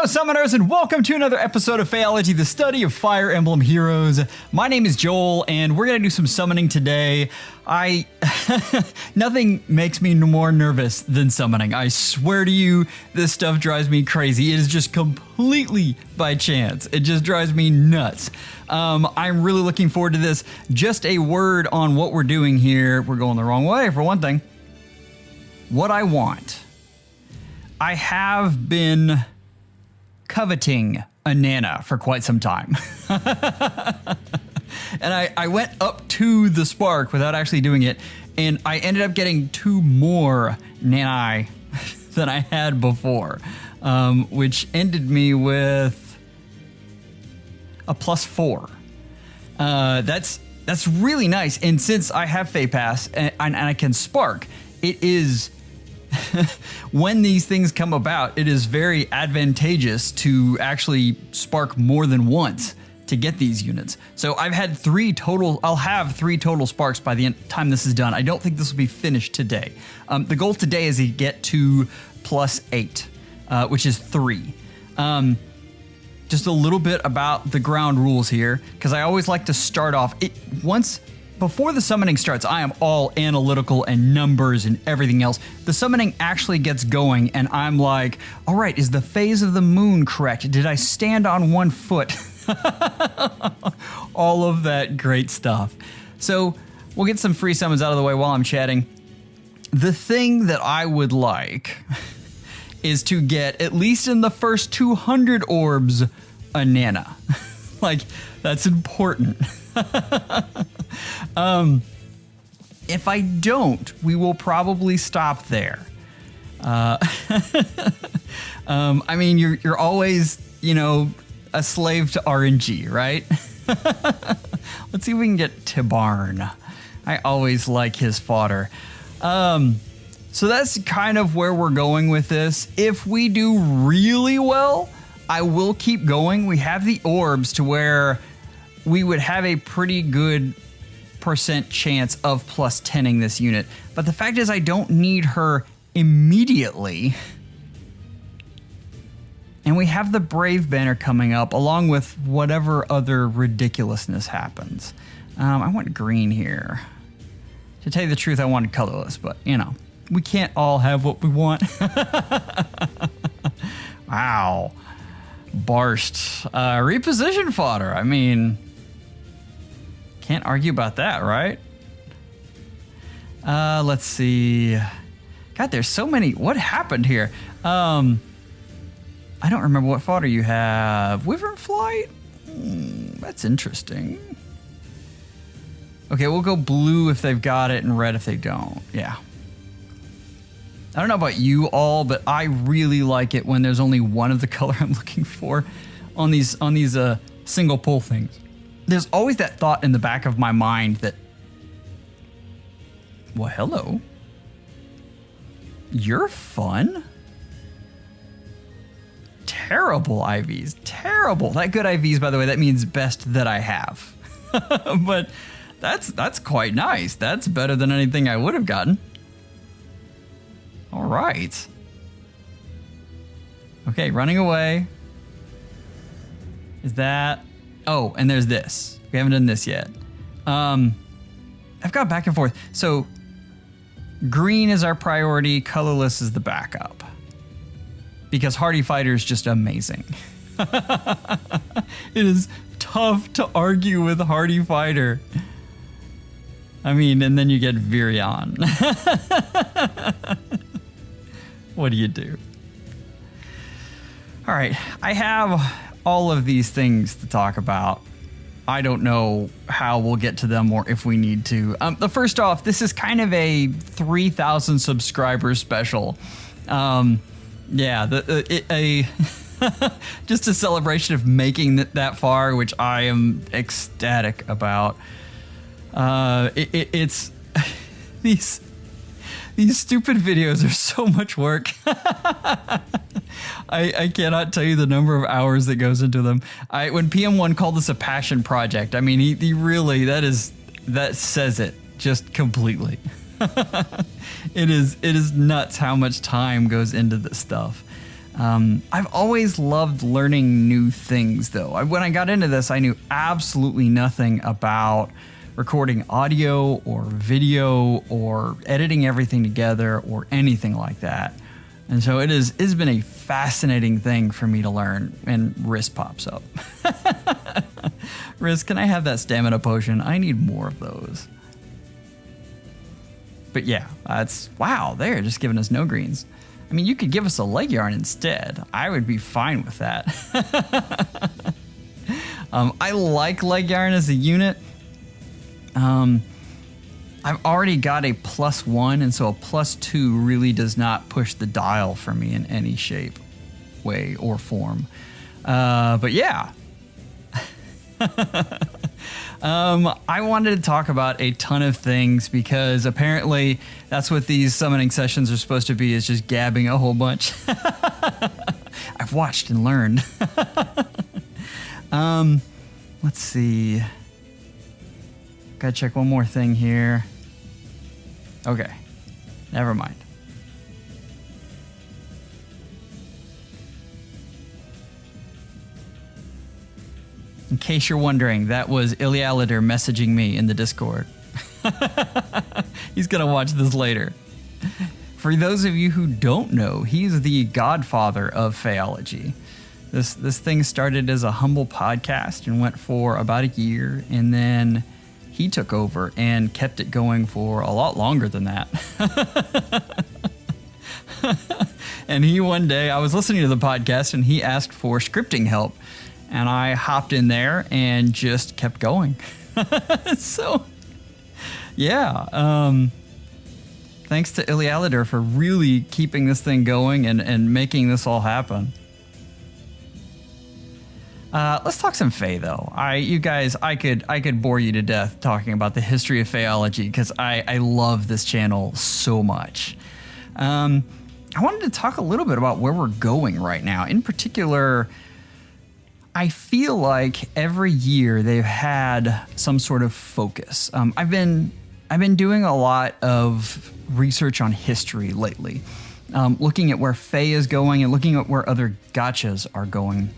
Hello, Summoners, and welcome to another episode of FEHology, the study of Fire Emblem Heroes. My name is Joel, and we're going to do some summoning today. Nothing makes me more nervous than summoning. I swear to you, this stuff drives me crazy. It is just completely by chance. It just drives me nuts. I'm really looking forward to this. Just a word on what we're doing here. We're going the wrong way, for one thing. What I want. I have been coveting a Nanna for quite some time. And I went up to the spark without actually doing it, and I ended up getting 2 more Nanna than I had before, which ended me with a +4. That's really nice, and since I have Feh Pass and I can spark, it is when these things come about, it is very advantageous to actually spark more than once to get these units. So I've had 3 total, I'll have 3 total sparks by the time this is done. I don't think this will be finished today. The goal today is to get to +8, which is 3. Just a little bit about the ground rules here, because I always like to start off, before the summoning starts, I am all analytical and numbers and everything else. The summoning actually gets going and I'm like, all right, is the phase of the moon correct? Did I stand on 1 foot? All of that great stuff. So we'll get some free summons out of the way while I'm chatting. The thing that I would like is to get, at least in the first 200 orbs, a Nanna. Like, that's important. If I don't, we will probably stop there. I mean, you're always, a slave to RNG, right? Let's see if we can get Tibarn. I always like his fodder. So that's kind of where we're going with this. If we do really well, I will keep going. We have the orbs to where we would have a pretty good % chance of +10ing this unit. But the fact is I don't need her immediately. And we have the Brave banner coming up along with whatever other ridiculousness happens. I want green here. To tell you the truth, I wanted colorless, but we can't all have what we want. Wow. Barst. Reposition fodder. I mean, can't argue about that, right? Let's see. God, there's so many. What happened here? I don't remember what fodder you have. Wyvern Flight? That's interesting. Okay, we'll go blue if they've got it and red if they don't. Yeah. I don't know about you all, but I really like it when there's only one of the color I'm looking for on these single pull things. There's always that thought in the back of my mind that, well, hello. You're fun. Terrible IVs. Terrible. That good IVs, by the way, that means best that I have. But that's quite nice. That's better than anything I would have gotten. All right. Okay, running away. Is that... Oh, and there's this. We haven't done this yet. I've got back and forth. So green is our priority. Colorless is the backup. Because Hardy Fighter is just amazing. It is tough to argue with Hardy Fighter. I mean, and then you get Virion. What do you do? All right, I have all of these things to talk about. I don't know how we'll get to them or if we need to. The first off, this is kind of a 3,000 subscriber special. Yeah, just a celebration of making that far, which I am ecstatic about. It's these stupid videos are so much work. I cannot tell you the number of hours that goes into them. When PM1 called this a passion project, I mean, he really, that says it just completely. It is nuts how much time goes into this stuff. I've always loved learning new things, though. When I got into this, I knew absolutely nothing about recording audio or video or editing everything together or anything like that. And so it's been a fascinating thing for me to learn. And Riz pops up. Riz, can I have that stamina potion? I need more of those. But yeah, wow, they're just giving us no greens. I mean, you could give us a leg yarn instead. I would be fine with that. I like leg yarn as a unit. I've already got a +1, and so a +2 really does not push the dial for me in any shape, way, or form. But yeah. I wanted to talk about a ton of things because apparently that's what these summoning sessions are supposed to be, is just gabbing a whole bunch. I've watched and learned. Let's see. Gotta check one more thing here. Okay, never mind. In case you're wondering, that was Ilialider messaging me in the Discord. He's gonna watch this later. For those of you who don't know, he's the godfather of FEHology. This thing started as a humble podcast and went for about a year, and then he took over and kept it going for a lot longer than that. And he one day, I was listening to the podcast and he asked for scripting help. And I hopped in there and just kept going. So, yeah. Thanks to Ilialider for really keeping this thing going and making this all happen. Let's talk some Fae, though. You guys, I could bore you to death talking about the history of FEHology because I love this channel so much. I wanted to talk a little bit about where we're going right now. In particular, I feel like every year they've had some sort of focus. I've been doing a lot of research on history lately, looking at where Fae is going and looking at where other gachas are going.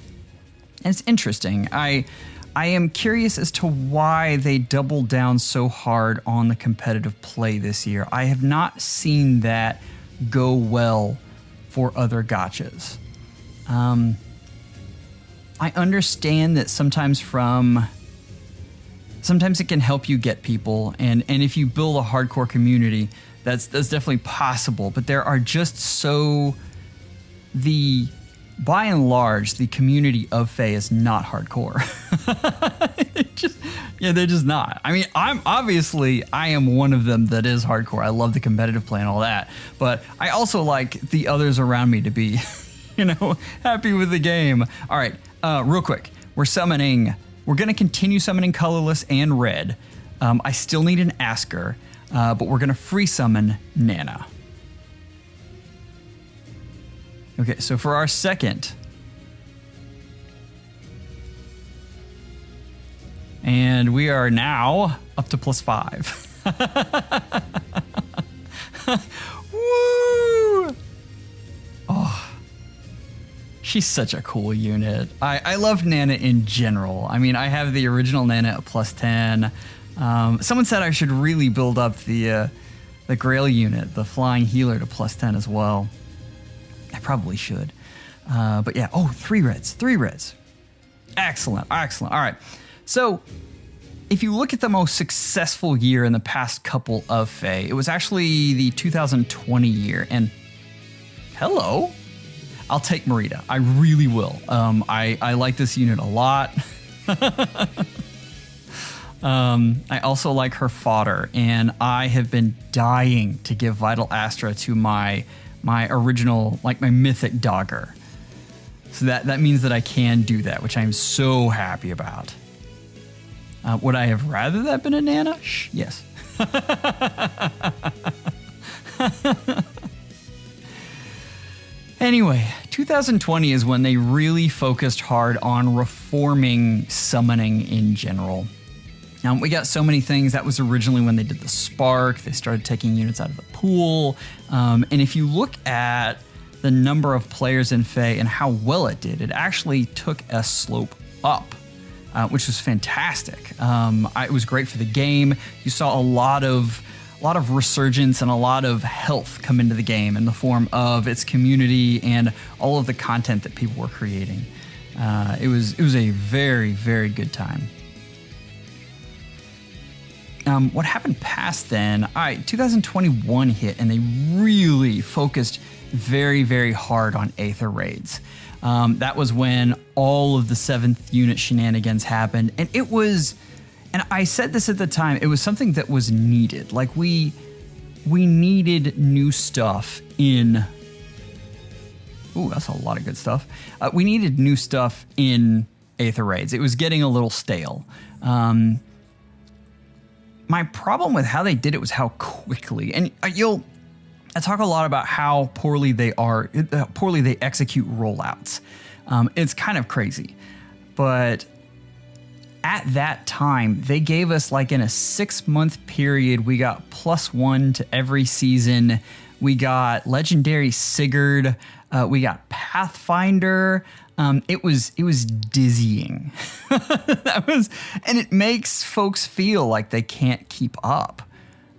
And it's interesting. I am curious as to why they doubled down so hard on the competitive play this year. I have not seen that go well for other gachas. I understand that sometimes it can help you get people, and if you build a hardcore community, that's definitely possible. But there are just by and large, the community of Fae is not hardcore. They're just not. I mean, I am one of them that is hardcore. I love the competitive play and all that, but I also like the others around me to be, happy with the game. All right. Real quick, we're going to continue summoning colorless and red. I still need an Asker, but we're going to free summon Nanna. Okay, so for our second, and we are now up to +5. Woo! Oh. She's such a cool unit. I love Nanna in general. I mean, I have the original Nanna at +10. Someone said I should really build up the Grail unit, the flying healer, to +10 as well. I probably should. But yeah, 3 reds. Excellent. All right. So if you look at the most successful year in the past couple of Fae, it was actually the 2020 year. And hello. I'll take Merida. I really will. I like this unit a lot. I also like her fodder, and I have been dying to give Vital Astra to my original, like my mythic dogger. So that means that I can do that, which I'm so happy about. Would I have rather that been a Nanna? Yes. Anyway, 2020 is when they really focused hard on reforming summoning in general. We got so many things. That was originally when they did the Spark. They started taking units out of the pool. And if you look at the number of players in FE and how well it did, it actually took a slope up, which was fantastic. It was great for the game. You saw a lot of resurgence and a lot of health come into the game in the form of its community and all of the content that people were creating. It was a very, very good time. What happened past then, 2021 hit and they really focused very, very hard on Aether raids. That was when all of the 7th unit shenanigans happened, and it was, and I said this at the time, it was something that was needed. Like we needed new stuff in, ooh, that's a lot of good stuff. We needed new stuff in Aether raids. It was getting a little stale. My problem with how they did it was how quickly, and I talk a lot about how poorly they execute rollouts. It's kind of crazy, but at that time, they gave us, like, in a 6-month period, we got +1 to every season. We got Legendary Sigurd. We got Pathfinder. It was dizzying. And it makes folks feel like they can't keep up.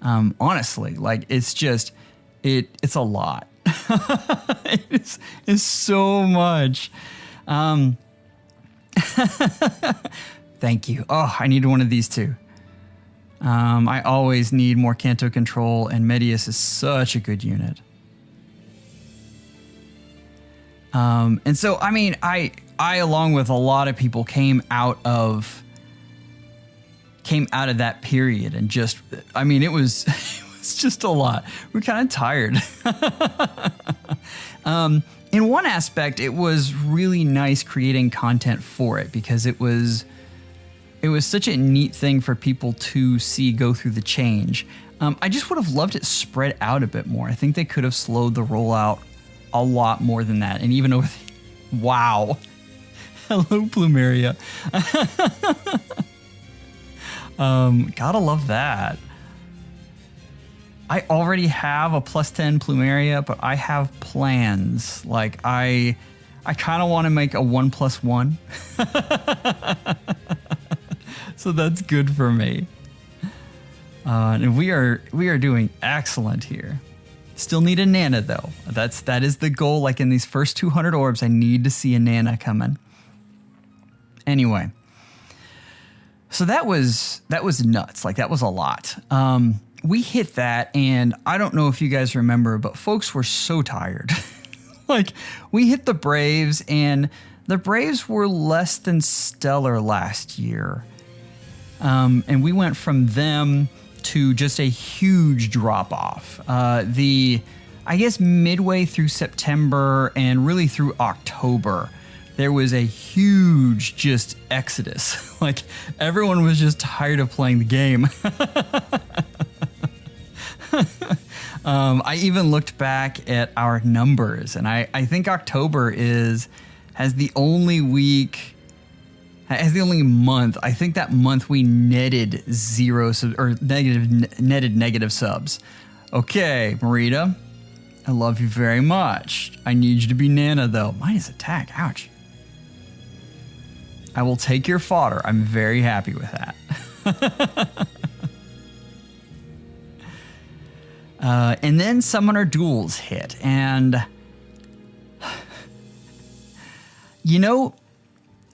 Honestly, like, it's just, it's a lot. It's so much. Thank you. Oh, I needed one of these too. I always need more Canto control, and Medius is such a good unit. And so, I mean, I along with a lot of people came out of that period and just, I mean, it was just a lot. We're kind of tired. In one aspect, it was really nice creating content for it because it was such a neat thing for people to see go through the change. I just would have loved it spread out a bit more. I think they could have slowed the rollout a lot more than that. And even over wow. Hello, Plumeria. Gotta love that. I already have a +10 Plumeria, but I have plans. Like, I kind of want to make a 1+1. So that's good for me. And we are doing excellent here. Still need a Nanna though. That is the goal. Like, in these first 200 orbs, I need to see a Nanna coming. Anyway, so that was nuts. Like, that was a lot. We hit that, and I don't know if you guys remember, but folks were so tired. Like, we hit the Braves, and the Braves were less than stellar last year. And we went from them to just a huge drop off. I guess midway through September and really through October, there was a huge just exodus. Like, everyone was just tired of playing the game. I even looked back at our numbers, and I think October has the only month. I think that month we netted negative subs. Okay, Marita, I love you very much. I need you to be Nanna though. Mine is attack. Ouch. I will take your fodder. I'm very happy with that. And then Summoner Duels hit, and you know,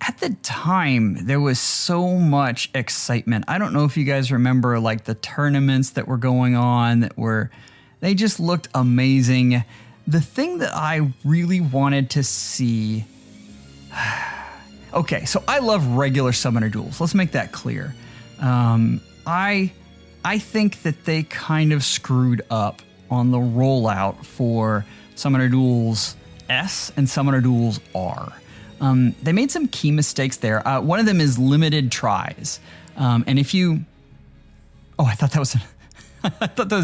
at the time, there was so much excitement. I don't know if you guys remember, like, the tournaments that were going on they just looked amazing. The thing that I really wanted to see, okay, so I love regular Summoner Duels. Let's make that clear. I think that they kind of screwed up on the rollout for Summoner Duels S and Summoner Duels R. They made some key mistakes there. One of them is limited tries. And if you... Oh, I thought that was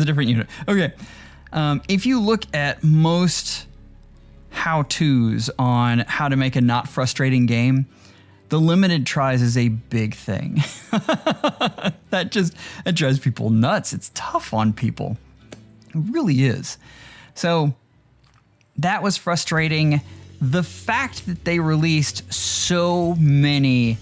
a different unit. Okay. If you look at most how-tos on how to make a not frustrating game, the limited tries is a big thing. That drives people nuts. It's tough on people. It really is. So that was frustrating. The fact that they released so many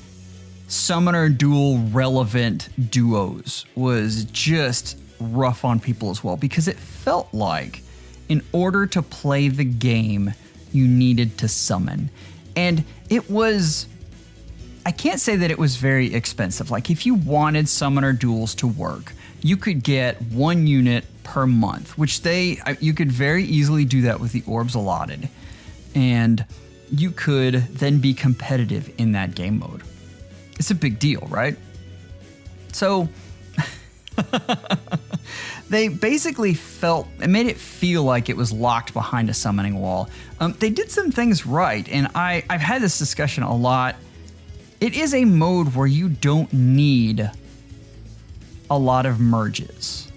Summoner Duel relevant duos was just rough on people as well, because it felt like in order to play the game, you needed to summon. And it was, I can't say that it was very expensive. Like if you wanted Summoner Duels to work, you could get 1 unit per month, which you could very easily do that with the orbs allotted. And you could then be competitive in that game mode. It's a big deal, right? So they basically made it feel like it was locked behind a summoning wall. They did some things right, and I've had this discussion a lot. It is a mode where you don't need a lot of merges.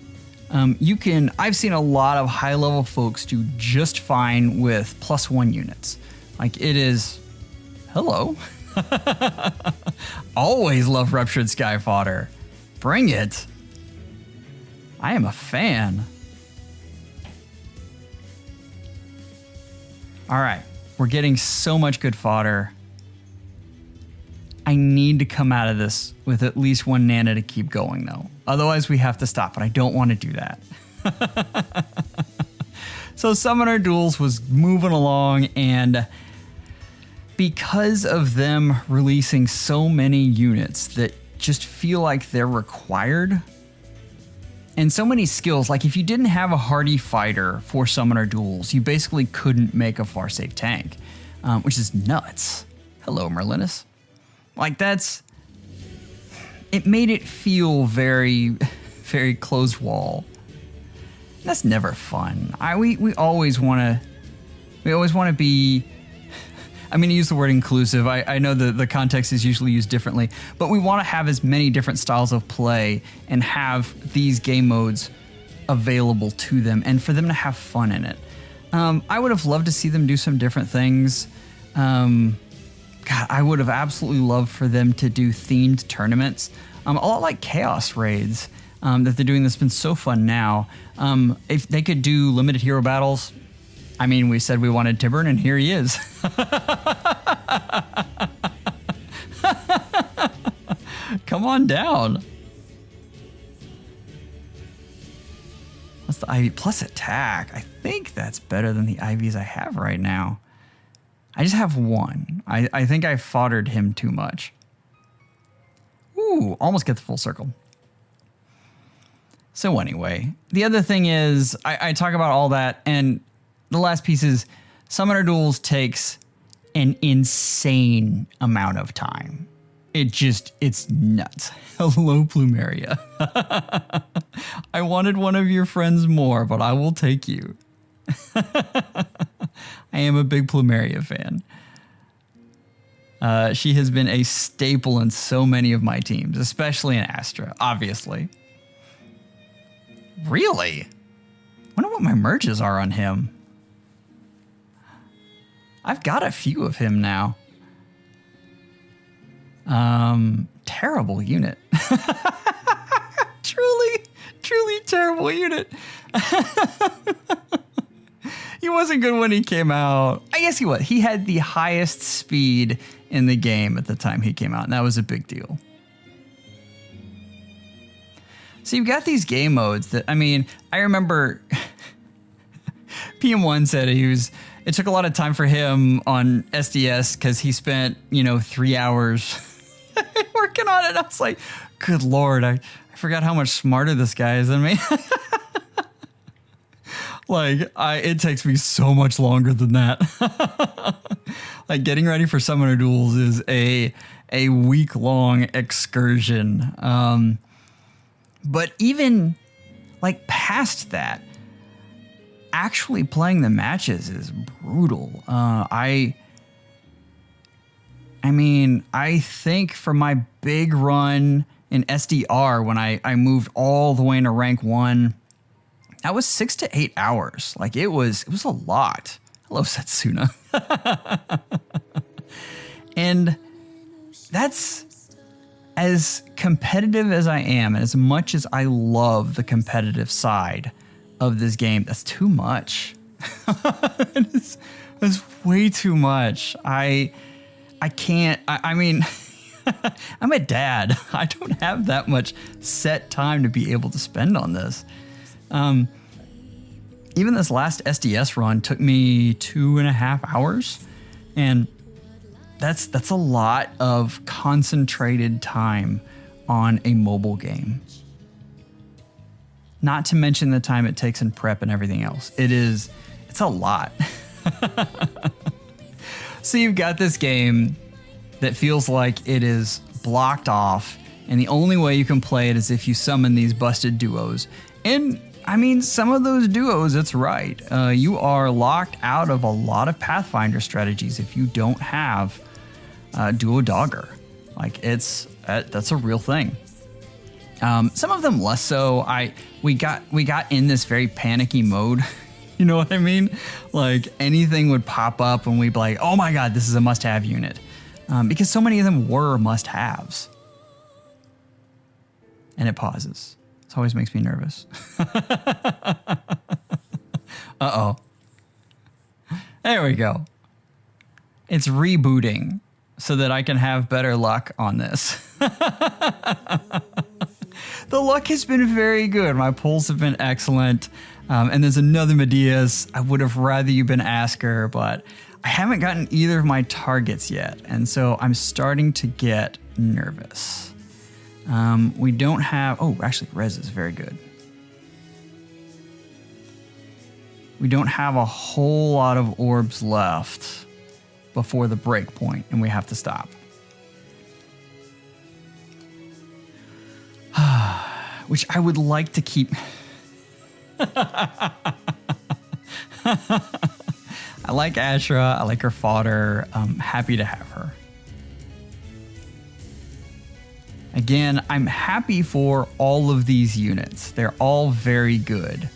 I've seen a lot of high level folks do just fine with +1 units. Like it is, hello. Always love Ruptured Sky fodder. Bring it. I am a fan. All right, we're getting so much good fodder. I need to come out of this with at least 1 Nanna to keep going though. Otherwise we have to stop, and I don't want to do that. So Summoner Duels was moving along, and because of them releasing so many units that just feel like they're required, and so many skills, like if you didn't have a hardy fighter for Summoner Duels, you basically couldn't make a far safe tank, which is nuts. Hello, Merlinus. Like it made it feel very, very closed wall. That's never fun. We always want to be, I'm going to use the word inclusive. I know the context is usually used differently, but we want to have as many different styles of play and have these game modes available to them and for them to have fun in it. I would have loved to see them do some different things. God, I would have absolutely loved for them to do themed tournaments. A lot like Chaos Raids that they're doing that's been so fun now. If they could do limited hero battles, I mean, we said we wanted Tiburn, and here he is. Come on down. What's the IV? Plus attack. I think that's better than the IVs I have right now. I just have 1. I think I foddered him too much. Ooh, almost get the full circle. So anyway, the other thing is, I talk about all that, and the last piece is Summoner Duels takes an insane amount of time. It's nuts. Hello, Plumeria. I wanted one of your friends more, but I will take you. I am a big Plumeria fan. She has been a staple in so many of my teams, especially in Astra, obviously. Really? Wonder what my merges are on him. I've got a few of him now. Terrible unit. Truly terrible unit. He wasn't good when he came out. I guess he was. He had the highest speed in the game at the time he came out, and that was a big deal. So you've got these game modes that, I mean, I remember PM1 said it took a lot of time for him on SDS because he spent, 3 hours working on it. I was like, good Lord, I forgot how much smarter this guy is than me. Like, it takes me so much longer than that. Like, getting ready for Summoner Duels is a week-long excursion. But even, like, past that, actually playing the matches is brutal. I mean, I think for my big run in SDR, when I moved all the way into rank 1, that was 6 to 8 hours. Like, it was a lot. Hello, Setsuna. And that's, as competitive as I am, and as much as I love the competitive side of this game, that's too much. That's way too much. I can't. I mean, I'm a dad. I don't have that much set time to be able to spend on this. Even this last SDS run took me 2.5 hours, and that's a lot of concentrated time on a mobile game. Not to mention the time it takes in prep and everything else. It's a lot. So you've got this game that feels like it is blocked off, and the only way you can play it is if you summon these busted duos. And I mean, some of those duos, it's right. You are locked out of a lot of Pathfinder strategies if you don't have Duo Dogger. Like, that's a real thing. Some of them less so. We got in this very panicky mode. You know what I mean? Like, anything would pop up and we'd be like, oh my God, this is a must-have unit. Because so many of them were must-haves. And it pauses. This always makes me nervous. Uh-oh. There we go. It's rebooting so that I can have better luck on this. The luck has been very good. My pulls have been excellent. And there's another Medea's. I would have rather you been Asker, but I haven't gotten either of my targets yet. And so I'm starting to get nervous. We don't have... Oh, actually, Rez is very good. We don't have a whole lot of orbs left before the break point, and we have to stop. Which I would like to keep... I like Ashra. I like her fodder. I'm happy to have her. Again, I'm happy for all of these units. They're all very good.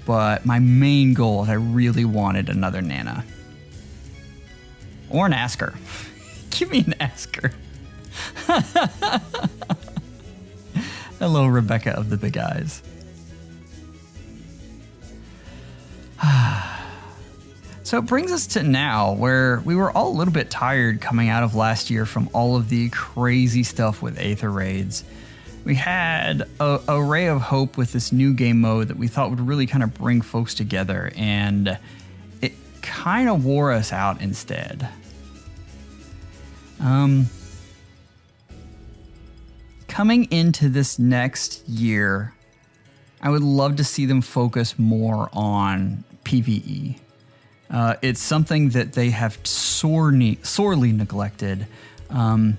But my main goal is I really wanted another Nanna. Or an Asker. Give me an Asker. Hello, Rebecca of the Big Eyes. So it brings us to now, where we were all a little bit tired coming out of last year from all of the crazy stuff with Aether Raids. We had a ray of hope with this new game mode that we thought would really kind of bring folks together, and it kind of wore us out instead. Coming into this next year, I would love to see them focus more on PvE. It's something that they have sorely neglected, and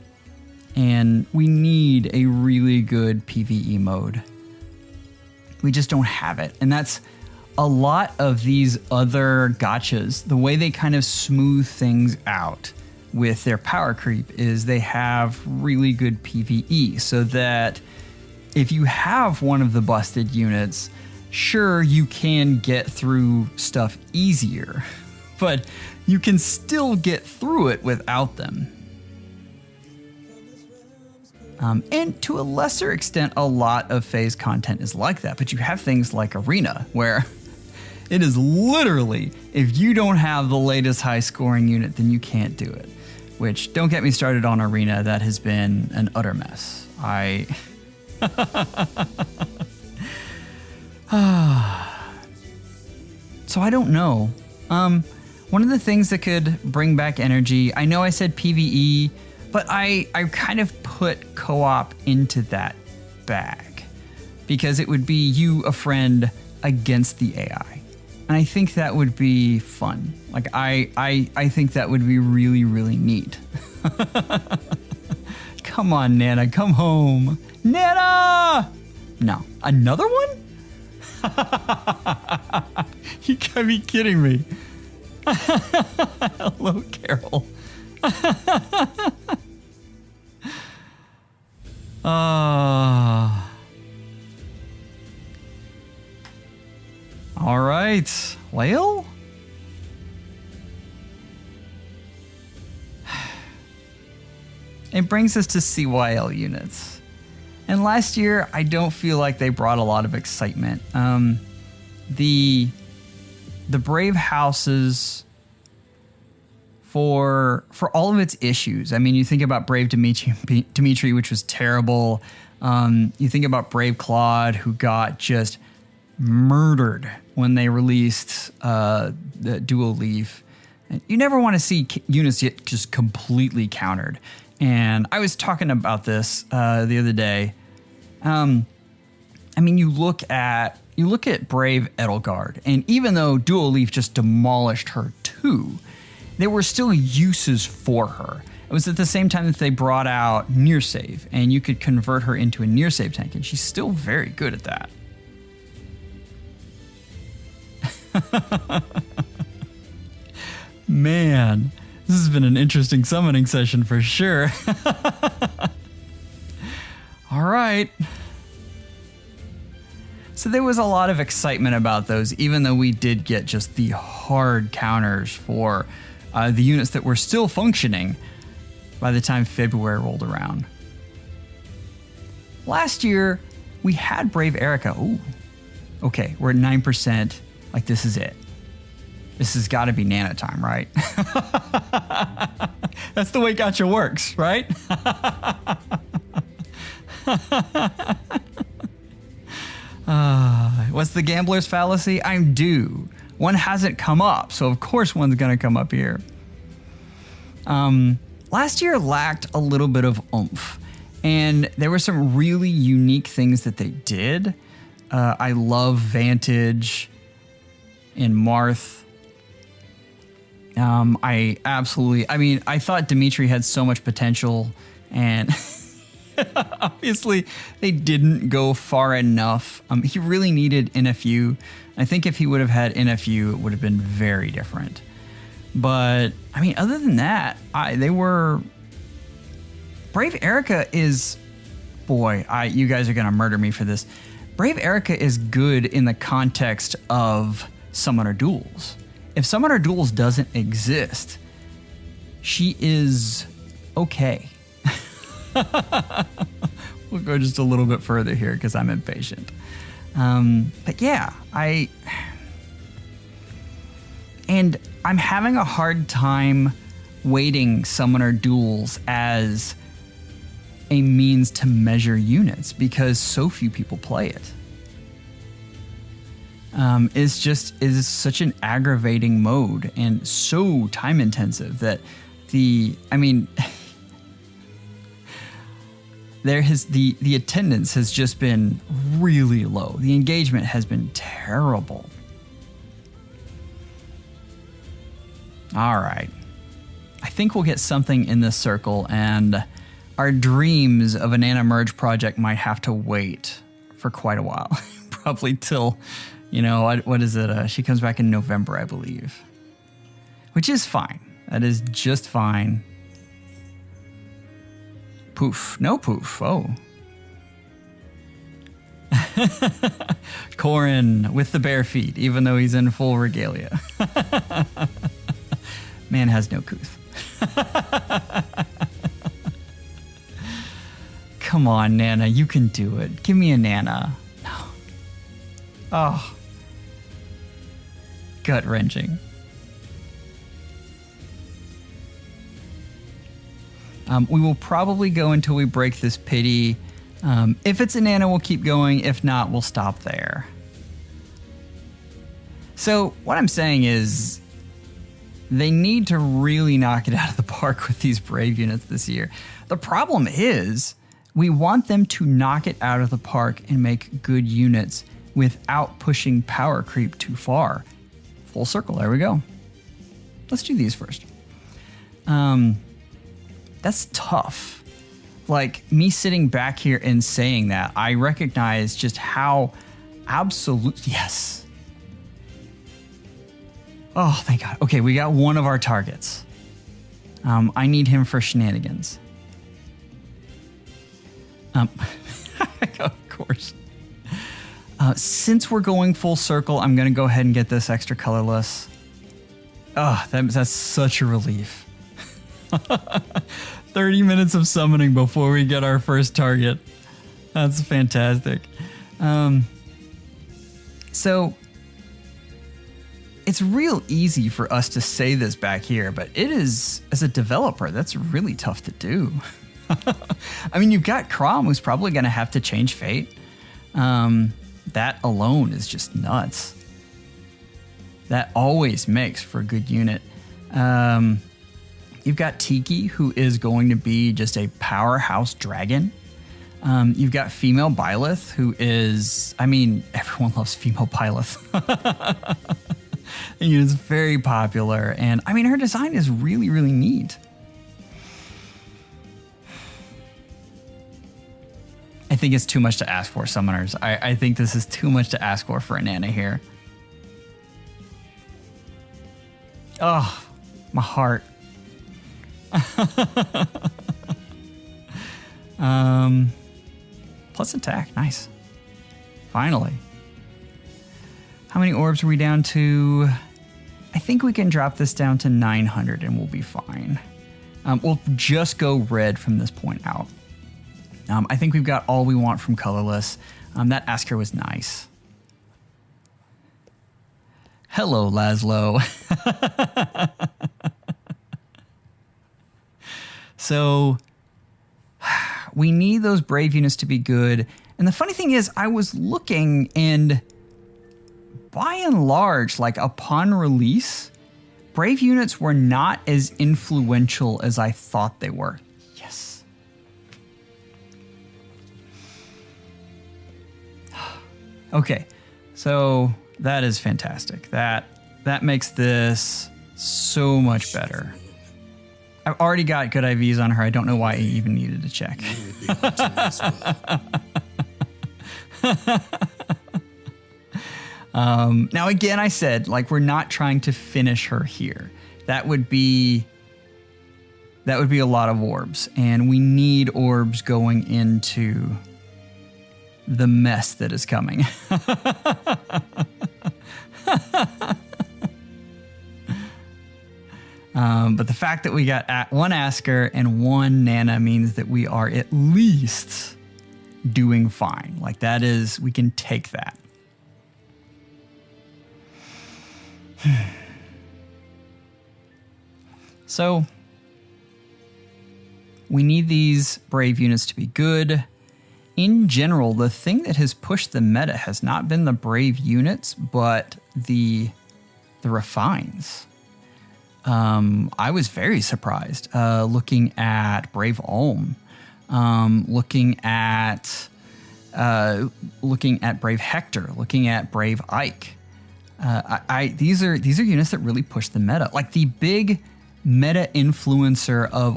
we need a really good PvE mode. We just don't have it, and that's a lot of these other gachas. The way they kind of smooth things out with their power creep is they have really good PvE, so that if you have one of the busted units, sure, you can get through stuff easier, but you can still get through it without them. And to a lesser extent, a lot of phase content is like that, but you have things like Arena, where it is literally, if you don't have the latest high scoring unit, then you can't do it. Which, don't get me started on Arena, that has been an utter mess. So I don't know. One of the things that could bring back energy, I know I said PvE, but I kind of put co-op into that bag, because it would be you, a friend, against the AI. And I think that would be fun. Like, I think that would be really, really neat. Come on, Nanna, come home. Nanna! No. Another one? You gotta be kidding me. Hello, Carol. All right. Well, it brings us to CYL Units. And last year, I don't feel like they brought a lot of excitement. The the Brave houses, for all of its issues. I mean, you think about Brave Dimitri, which was terrible. You think about Brave Claude, who got just murdered when they released the Dual Leaf. And you never want to see units get just completely countered. And I was talking about this the other day. I mean, you look at Brave Edelgard, and even though Dual Leaf just demolished her too, there were still uses for her. It was at the same time that they brought out near save, and you could convert her into a near save tank, and she's still very good at that. Man, this has been an interesting summoning session for sure. All right. So there was a lot of excitement about those, even though we did get just the hard counters for the units that were still functioning by the time February rolled around. Last year, we had Brave Erica. Ooh, okay, we're at 9%. Like, this is it. This has got to be Nanna time, right? That's the way Gacha works, right? What's the gambler's fallacy? I'm due. One hasn't come up, so of course one's gonna come up here. Last year lacked a little bit of oomph, and there were some really unique things that they did. I love Vantage in Marth. I thought Dimitri had so much potential, and obviously they didn't go far enough. He really needed NFU. I think if he would have had NFU, it would have been very different. But I mean, other than that, Brave Erica is, you guys are gonna murder me for this. Brave Erica is good in the context of Summoner Duels. If Summoner Duels doesn't exist, she is okay. We'll go just a little bit further here because I'm impatient. But yeah, I'm having a hard time weighting Summoner Duels as a means to measure units because so few people play it. It is such an aggravating mode and so time intensive that the attendance has just been really low. The engagement has been terrible. All right. I think we'll get something in this circle, and our dreams of a Nanna merge project might have to wait for quite a while. Probably till, what is it? She comes back in November, I believe. Which is fine. That is just fine. Poof. No poof. Oh. Corin with the bare feet, even though he's in full regalia. Man has no couth. Come on, Nanna, you can do it. Give me a Nanna. No. Oh. Gut-wrenching. We will probably go until we break this pity. If it's a Nanna, we'll keep going. If not, we'll stop there. So what I'm saying is they need to really knock it out of the park with these Brave units this year. The problem is we want them to knock it out of the park and make good units without pushing power creep too far. Full circle, there we go. Let's do these first. That's tough. Like, me sitting back here and saying that, I recognize just how absolute, yes. Oh, thank God. Okay, we got one of our targets. I need him for shenanigans. Of course. Since we're going full circle, I'm going to go ahead and get this extra colorless. Oh, that's such a relief. 30 minutes of summoning before we get our first target. That's fantastic. So it's real easy for us to say this back here, but it is, as a developer, that's really tough to do. I mean, you've got Crom, who's probably going to have to change fate. That alone is just nuts. That always makes for a good unit. You've got Tiki, who is going to be just a powerhouse dragon. You've got female Byleth, who is, I mean, everyone loves female Byleth. And it's very popular. And I mean, her design is really, really neat. I think it's too much to ask for, summoners. I think this is too much to ask for a Nanna here. Oh, my heart. Plus attack, nice. Finally. How many orbs are we down to? I think we can drop this down to 900 and we'll be fine. We'll just go red from this point out. I think we've got all we want from colorless. That Asker was nice. Hello, Laszlo. So we need those brave units to be good. And the funny thing is, I was looking, and by and large, like upon release, brave units were not as influential as I thought they were. Yes. Okay, so that is fantastic. That makes this so much better. I've already got good IVs on her. I don't know why I even needed to check. Now, again, I said, like, we're not trying to finish her here. That would be a lot of orbs, and we need orbs going into the mess that is coming. But the fact that we got one Asker and one Nanna means that we are at least doing fine. Like, that is, we can take that. So, we need these brave units to be good. In general, the thing that has pushed the meta has not been the brave units, but the refines. I was very surprised looking at Brave Ulm, looking at Brave Hector, looking at Brave Ike. These are units that really push the meta. Like, the big meta influencer of,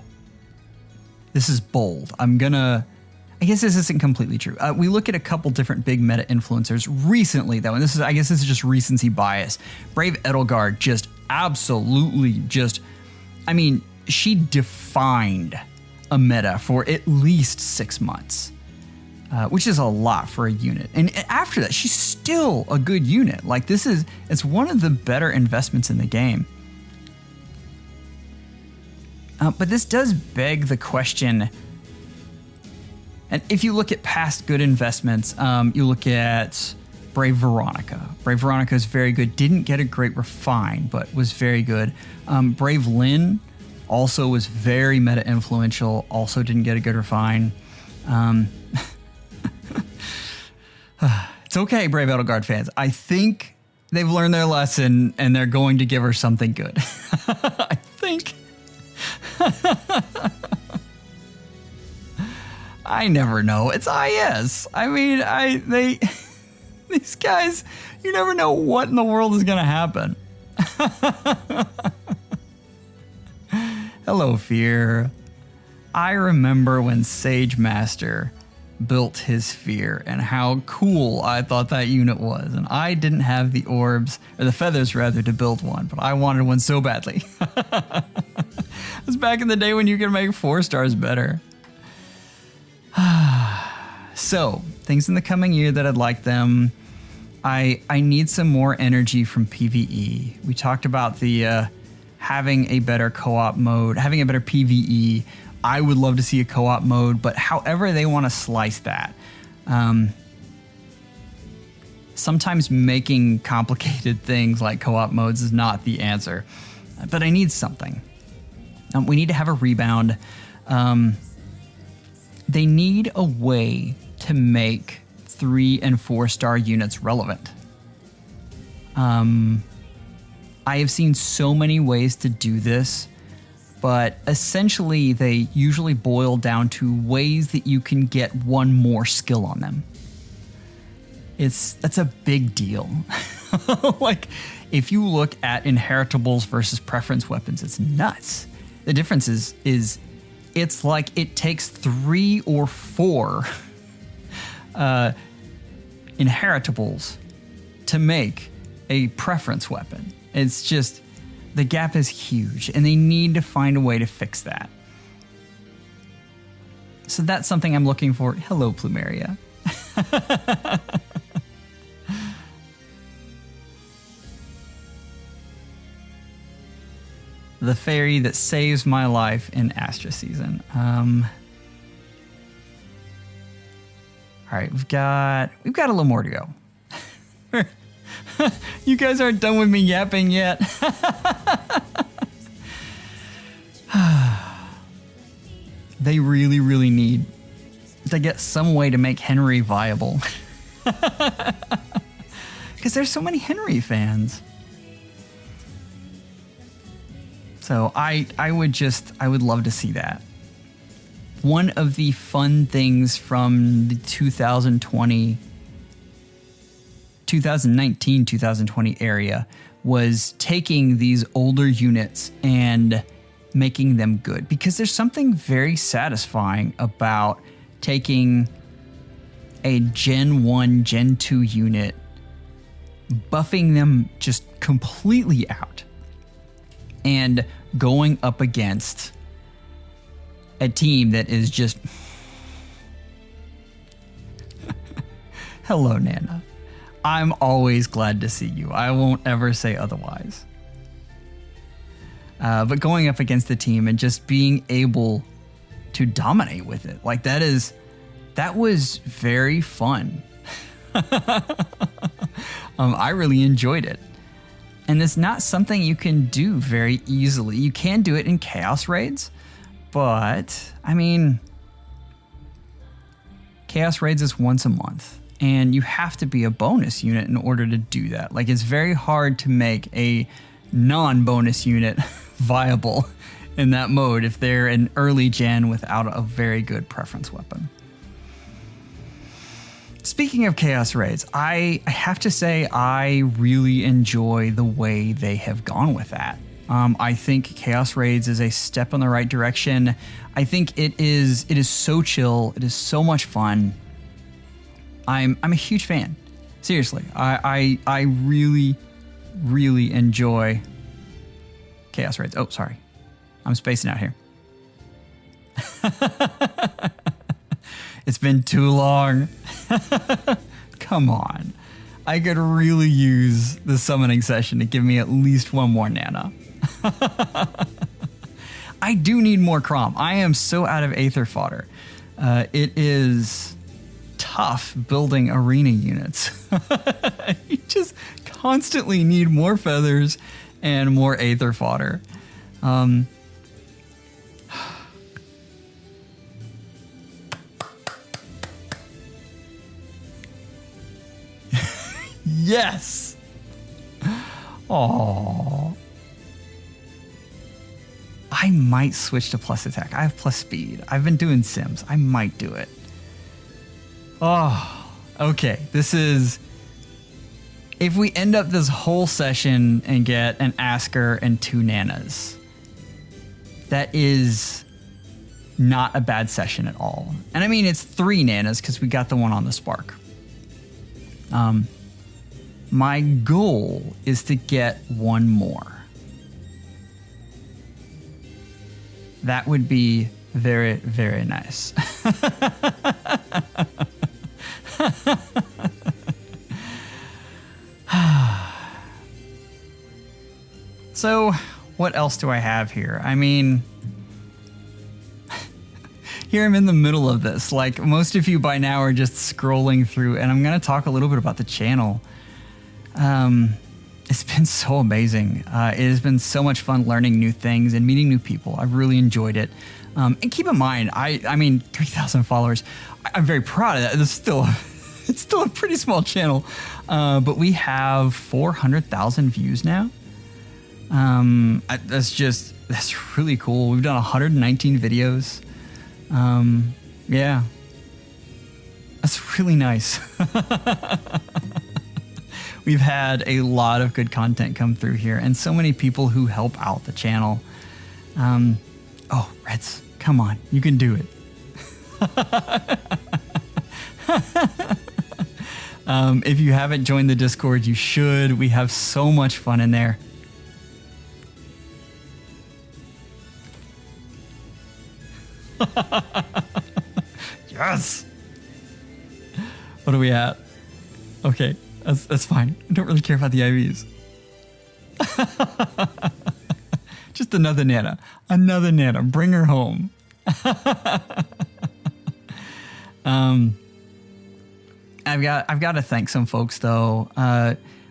this is bold. I guess this isn't completely true. We look at a couple different big meta influencers recently, though, and I guess this is just recency bias. Brave Edelgard just absolutely I mean, she defined a meta for at least 6 months, which is a lot for a unit. And after that, she's still a good unit. Like, it's one of the better investments in the game. But this does beg the question. And if you look at past good investments, you look at Brave Veronica. Brave Veronica is very good. Didn't get a great refine, but was very good. Brave Lynn also was very meta influential. Also didn't get a good refine. It's okay, Brave Edelgard fans. I think they've learned their lesson and they're going to give her something good. I think. I never know. It's IS. I mean, these guys, you never know what in the world is going to happen. Hello, Fear. I remember when Sage Master built his Fear and how cool I thought that unit was. And I didn't have the orbs, or the feathers rather, to build one, but I wanted one so badly. It was back in the day when you could make 4 stars better. So, things in the coming year that I'd like them. I need some more energy from PvE. We talked about the having a better co-op mode, having a better PvE. I would love to see a co-op mode, but however they want to slice that. sometimes making complicated things like co-op modes is not the answer. But I need something. We need to have a rebound. They need a way to make 3 and 4 star units relevant. I have seen so many ways to do this, but essentially they usually boil down to ways that you can get one more skill on them. That's a big deal. Like, if you look at inheritables versus preference weapons, it's nuts. The difference is it's like it takes 3 or 4 inheritables to make a preference weapon. It's just, the gap is huge, and they need to find a way to fix that. So that's something I'm looking for. Hello, Plumeria. The fairy that saves my life in Astra season. All right, we've got a little more to go. You guys aren't done with me yapping yet. They really, really need to get some way to make Henry viable. Because there's so many Henry fans. So I would love to see that. One of the fun things from the 2019-2020 area was taking these older units and making them good, because there's something very satisfying about taking a Gen 1, Gen 2 unit, buffing them just completely out, and going up against a team that is just... Hello, Nanna. I'm always glad to see you. I won't ever say otherwise. But going up against the team and just being able to dominate with it, like that was very fun. I really enjoyed it. And it's not something you can do very easily. You can do it in Chaos Raids, but, I mean, Chaos Raids is once a month, and you have to be a bonus unit in order to do that. Like, it's very hard to make a non-bonus unit viable in that mode if they're an early gen without a very good preference weapon. Speaking of Chaos Raids, I have to say I really enjoy the way they have gone with that. I think Chaos Raids is a step in the right direction. I think it is so chill. It is so much fun. I'm a huge fan. Seriously, I really, really enjoy Chaos Raids. Oh, sorry. I'm spacing out here. It's been too long. Come on. I could really use the summoning session to give me at least one more Nanna. I do need more Crom. I am so out of Aether fodder. It is tough building arena units. You just constantly need more feathers and more Aether fodder. Yes. Oh. I might switch to plus attack. I have plus speed. I've been doing Sims. I might do it. Oh, okay. This is... If we end up this whole session and get an Asker and 2 Nannas, that is not a bad session at all. And I mean, it's 3 Nannas because we got the one on the Spark. My goal is to get one more. That would be very, very nice. So, what else do I have here? I mean, here I'm in the middle of this. Like most of you by now are just scrolling through, and I'm going to talk a little bit about the channel. It's been so amazing. It has been so much fun learning new things and meeting new people. I've really enjoyed it. And keep in mind, I mean, 3,000 followers. I'm very proud of that. It's still a pretty small channel, but we have 400,000 views now. That's really cool. We've done 119 videos. Yeah, that's really nice. We've had a lot of good content come through here and so many people who help out the channel. Oh, Reds, come on, you can do it. If you haven't joined the Discord, you should. We have so much fun in there. Yes. What are we at? Okay, that's fine. I don't really care about the IVs. Just another Nanna. Another Nanna. Bring her home. I've got to thank some folks though.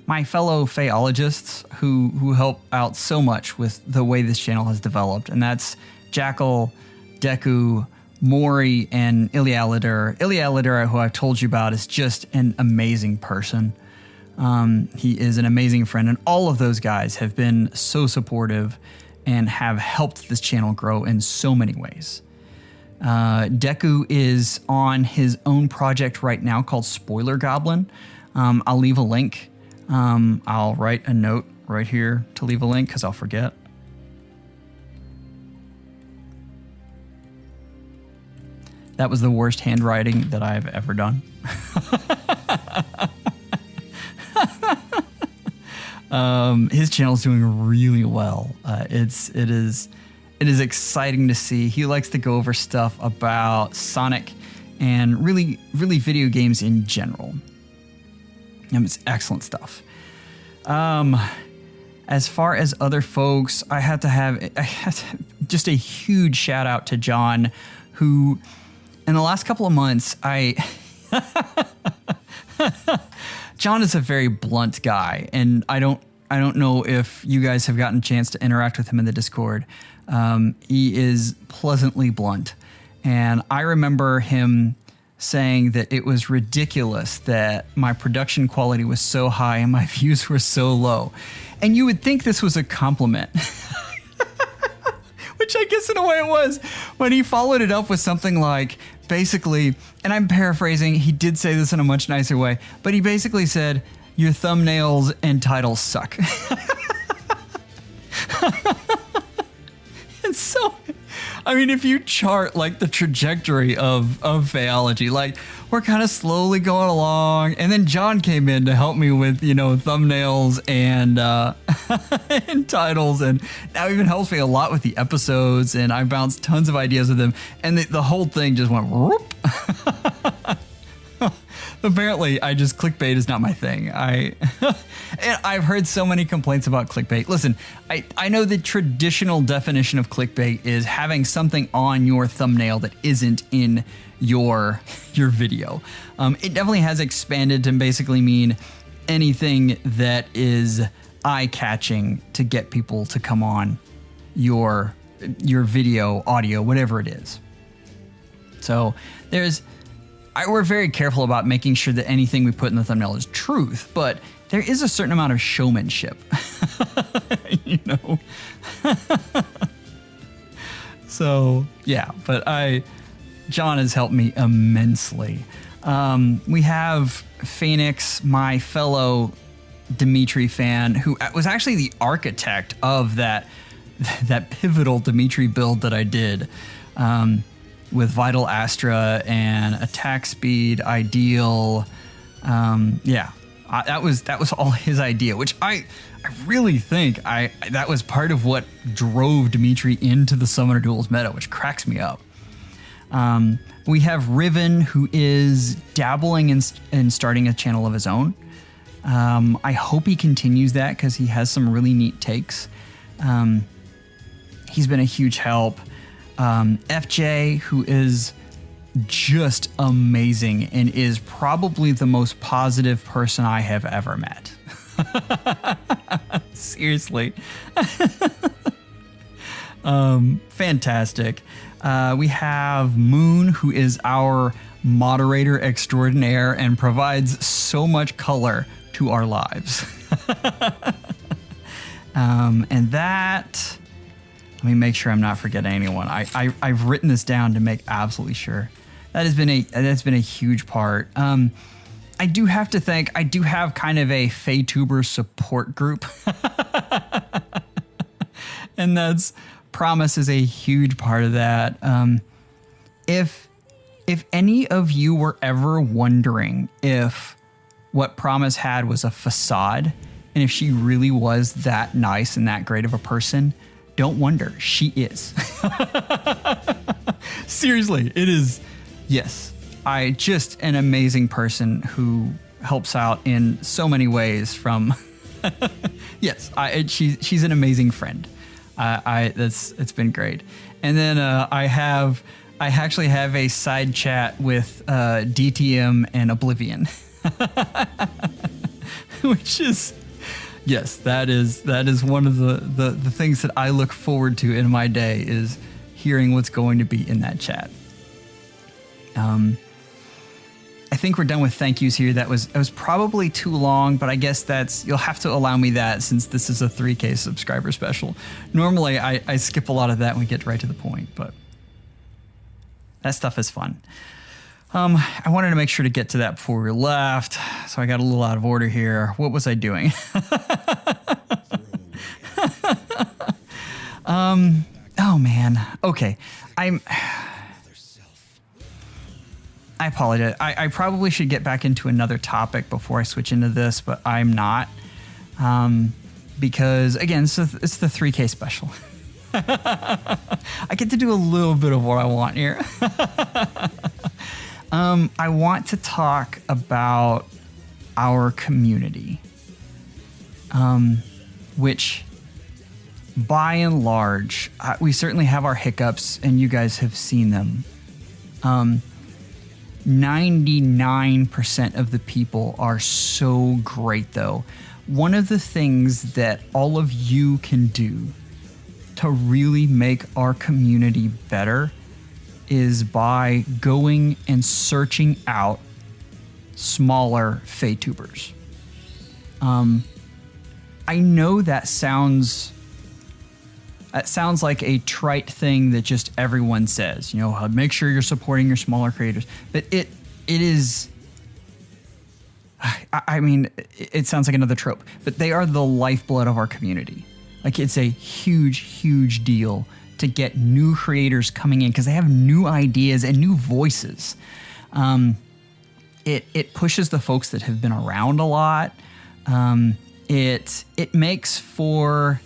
My fellow FEHologists who help out so much with the way this channel has developed, and that's Jackal, Deku, Mori, and Ilialider. Ilialider, who I've told you about, is just an amazing person. He is an amazing friend, and all of those guys have been so supportive and have helped this channel grow in so many ways. Deku is on his own project right now called Spoiler Goblin. I'll leave a link. I'll write a note right here to leave a link because I'll forget. That was the worst handwriting that I've ever done. His channel's doing really well. It is exciting to see. He likes to go over stuff about Sonic and really video games in general. It's excellent stuff. As far as other folks, I had to have just a huge shout out to John, who in the last couple of months, John is a very blunt guy, and I don't know if you guys have gotten a chance to interact with him in the Discord. He is pleasantly blunt, and I remember him saying that it was ridiculous that my production quality was so high and my views were so low. And you would think this was a compliment, which I guess in a way it was, when he followed it up with something like, basically, and I'm paraphrasing, he did say this in a much nicer way, but he basically said, your thumbnails and titles suck. And so, I mean, if you chart like the trajectory of FEHology, like we're kind of slowly going along, and then John came in to help me with, thumbnails and and titles, and now even helps me a lot with the episodes, and I bounced tons of ideas with him, and the whole thing just went whoop. Apparently, clickbait is not my thing. And I've heard so many complaints about clickbait. Listen, I know the traditional definition of clickbait is having something on your thumbnail that isn't in your video. It definitely has expanded to basically mean anything that is eye-catching to get people to come on your video, audio, whatever it is. So we're very careful about making sure that anything we put in the thumbnail is truth, but there is a certain amount of showmanship, So yeah, but John has helped me immensely. We have Phoenix, my fellow Dimitri fan, who was actually the architect of that pivotal Dimitri build that I did. With Vital Astra and attack speed, ideal. That was all his idea, which I really think that was part of what drove Dimitri into the Summoner Duels meta, which cracks me up. We have Riven, who is dabbling in starting a channel of his own. I hope he continues that because he has some really neat takes. He's been a huge help. FJ, who is just amazing and is probably the most positive person I have ever met. Seriously. Fantastic. We have Moon, who is our moderator extraordinaire and provides so much color to our lives. And that, let me make sure I'm not forgetting anyone. I've written this down to make absolutely sure. That's been a huge part. I do have to think, I do have kind of a FEHtuber support group. And that's, Promise is a huge part of that. If any of you were ever wondering if what Promise had was a facade, and if she really was that nice and that great of a person, don't wonder, she is. Seriously, it is. Yes, just an amazing person who helps out in so many ways from, yes, she's an amazing friend. It's been great. And then I actually have a side chat with DTM and Oblivion, which is, yes, that is one of the things that I look forward to in my day, is hearing what's going to be in that chat. I think we're done with thank yous here. It was probably too long, but I guess you'll have to allow me that since this is a 3K subscriber special. Normally I skip a lot of that and we get right to the point, but that stuff is fun. I wanted to make sure to get to that before we left, so I got a little out of order here. What was I doing? Oh man. Okay. I apologize. I probably should get back into another topic before I switch into this, but I'm not. Because, again, it's the 3K special. I get to do a little bit of what I want here. I want to talk about our community, which, by and large, we certainly have our hiccups, and you guys have seen them. 99% of the people are so great, though. One of the things that all of you can do to really make our community better is by going and searching out smaller FEHtubers. I know that sounds like a trite thing that just everyone says, make sure you're supporting your smaller creators. But it is, I mean, it sounds like another trope, but they are the lifeblood of our community. Like, it's a huge, huge deal to get new creators coming in because they have new ideas and new voices. It pushes the folks that have been around a lot. It makes for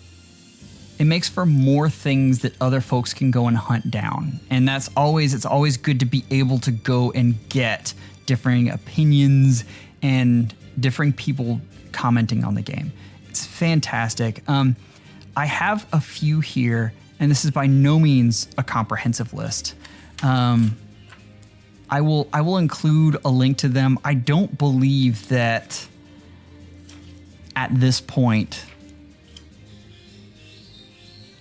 more things that other folks can go and hunt down. And it's always good to be able to go and get differing opinions and differing people commenting on the game. It's fantastic. I have a few here, and this is by no means a comprehensive list. I will include a link to them. I don't believe that at this point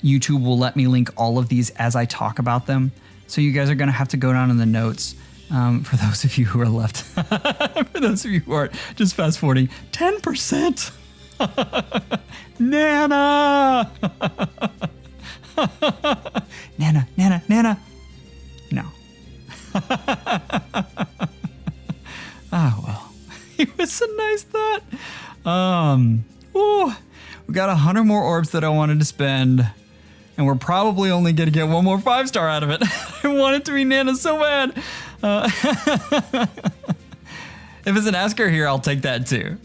YouTube will let me link all of these as I talk about them. So you guys are going to have to go down in the notes. For those of you who are left, for those of you who aren't, just fast forwarding, 10%. Nanna. Nanna. No. Oh, well, it was a nice thought. We got 100 more orbs that I wanted to spend. And we're probably only going to get one more 5-star out of it. I want it to be Nanna so bad. If it's an Asker here, I'll take that too.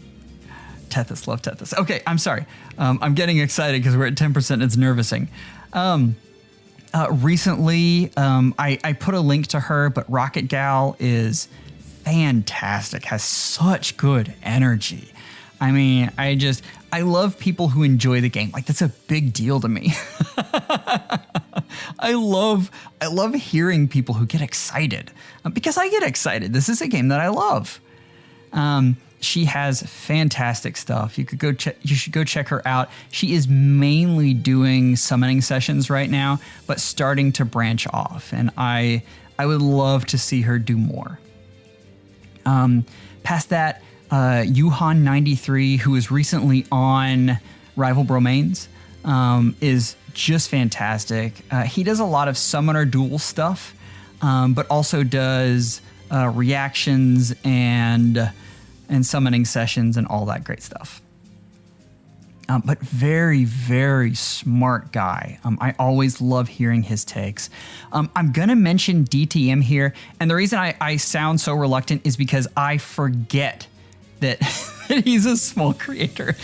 Tethys, love Tethys. Okay, I'm sorry. I'm getting excited because we're at 10%. It's nervousing. Recently, I put a link to her, but RocketGal is fantastic. Has such good energy. I mean, I love people who enjoy the game. Like, that's a big deal to me. I love hearing people who get excited because I get excited. This is a game that I love. She has fantastic stuff. You should go check her out. She is mainly doing summoning sessions right now, but starting to branch off. And I would love to see her do more. Past that, Yuhan93, who is recently on Rival Bromains, is just fantastic. He does a lot of summoner duel stuff, but also does reactions and summoning sessions and all that great stuff. But very, very smart guy. I always love hearing his takes. I'm going to mention DTM here, and the reason I sound so reluctant is because I forget that he's a small creator.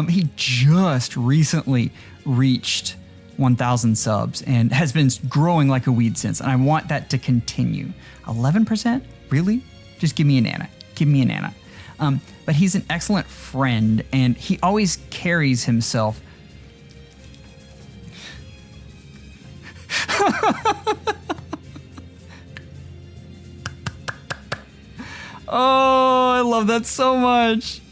He just recently reached 1,000 subs and has been growing like a weed since, and I want that to continue. 11%? Really? Just give me a Nanna. Give me a Nanna. But he's an excellent friend, and he always carries himself. Oh, I love that so much.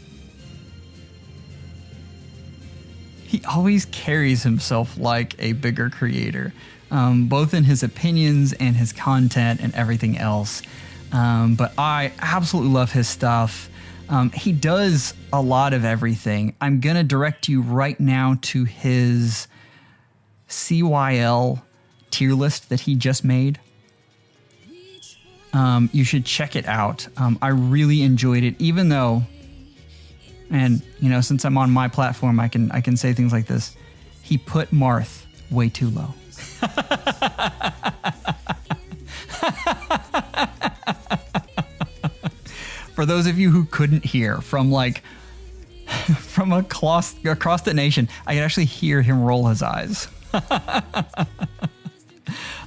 He always carries himself like a bigger creator, both in his opinions and his content and everything else. But I absolutely love his stuff. He does a lot of everything. I'm going to direct you right now to his CYL tier list that he just made. You should check it out. I really enjoyed it, even though, and you know, since I'm on my platform, I can say things like this. He put Marth way too low. For those of you who couldn't hear, from across the nation, I could actually hear him roll his eyes.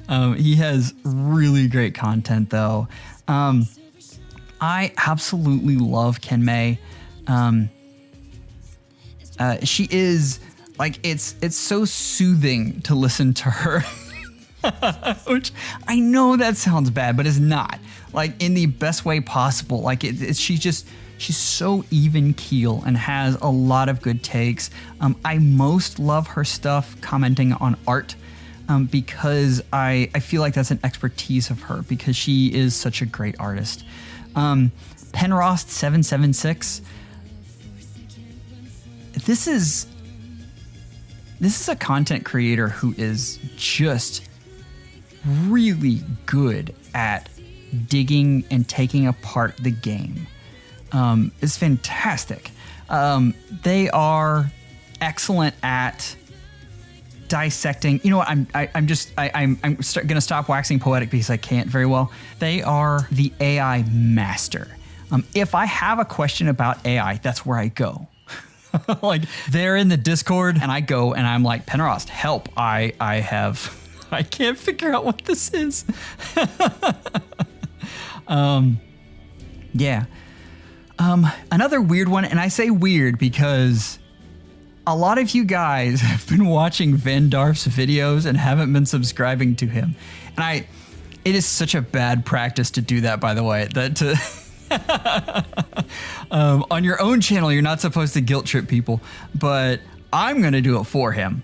He has really great content, though. I absolutely love KenMei. She is like, it's so soothing to listen to her, which I know that sounds bad, but it's not. Like, in the best way possible. Like, she's so even keel and has a lot of good takes. I most love her stuff commenting on art, because I feel like that's an expertise of her, because she is such a great artist. Penrost776. This is a content creator who is just really good at digging and taking apart the game. It's fantastic. They are excellent at dissecting. You know what? I'm gonna stop waxing poetic because I can't very well. They are the AI master. If I have a question about AI, that's where I go. Like, they're in the Discord and I go and I'm like, Penrost, help. I can't figure out what this is. Yeah. Another weird one, and I say weird because a lot of you guys have been watching Vandarf's videos and haven't been subscribing to him. And it is such a bad practice to do that, by the way, on your own channel, you're not supposed to guilt trip people, but I'm going to do it for him.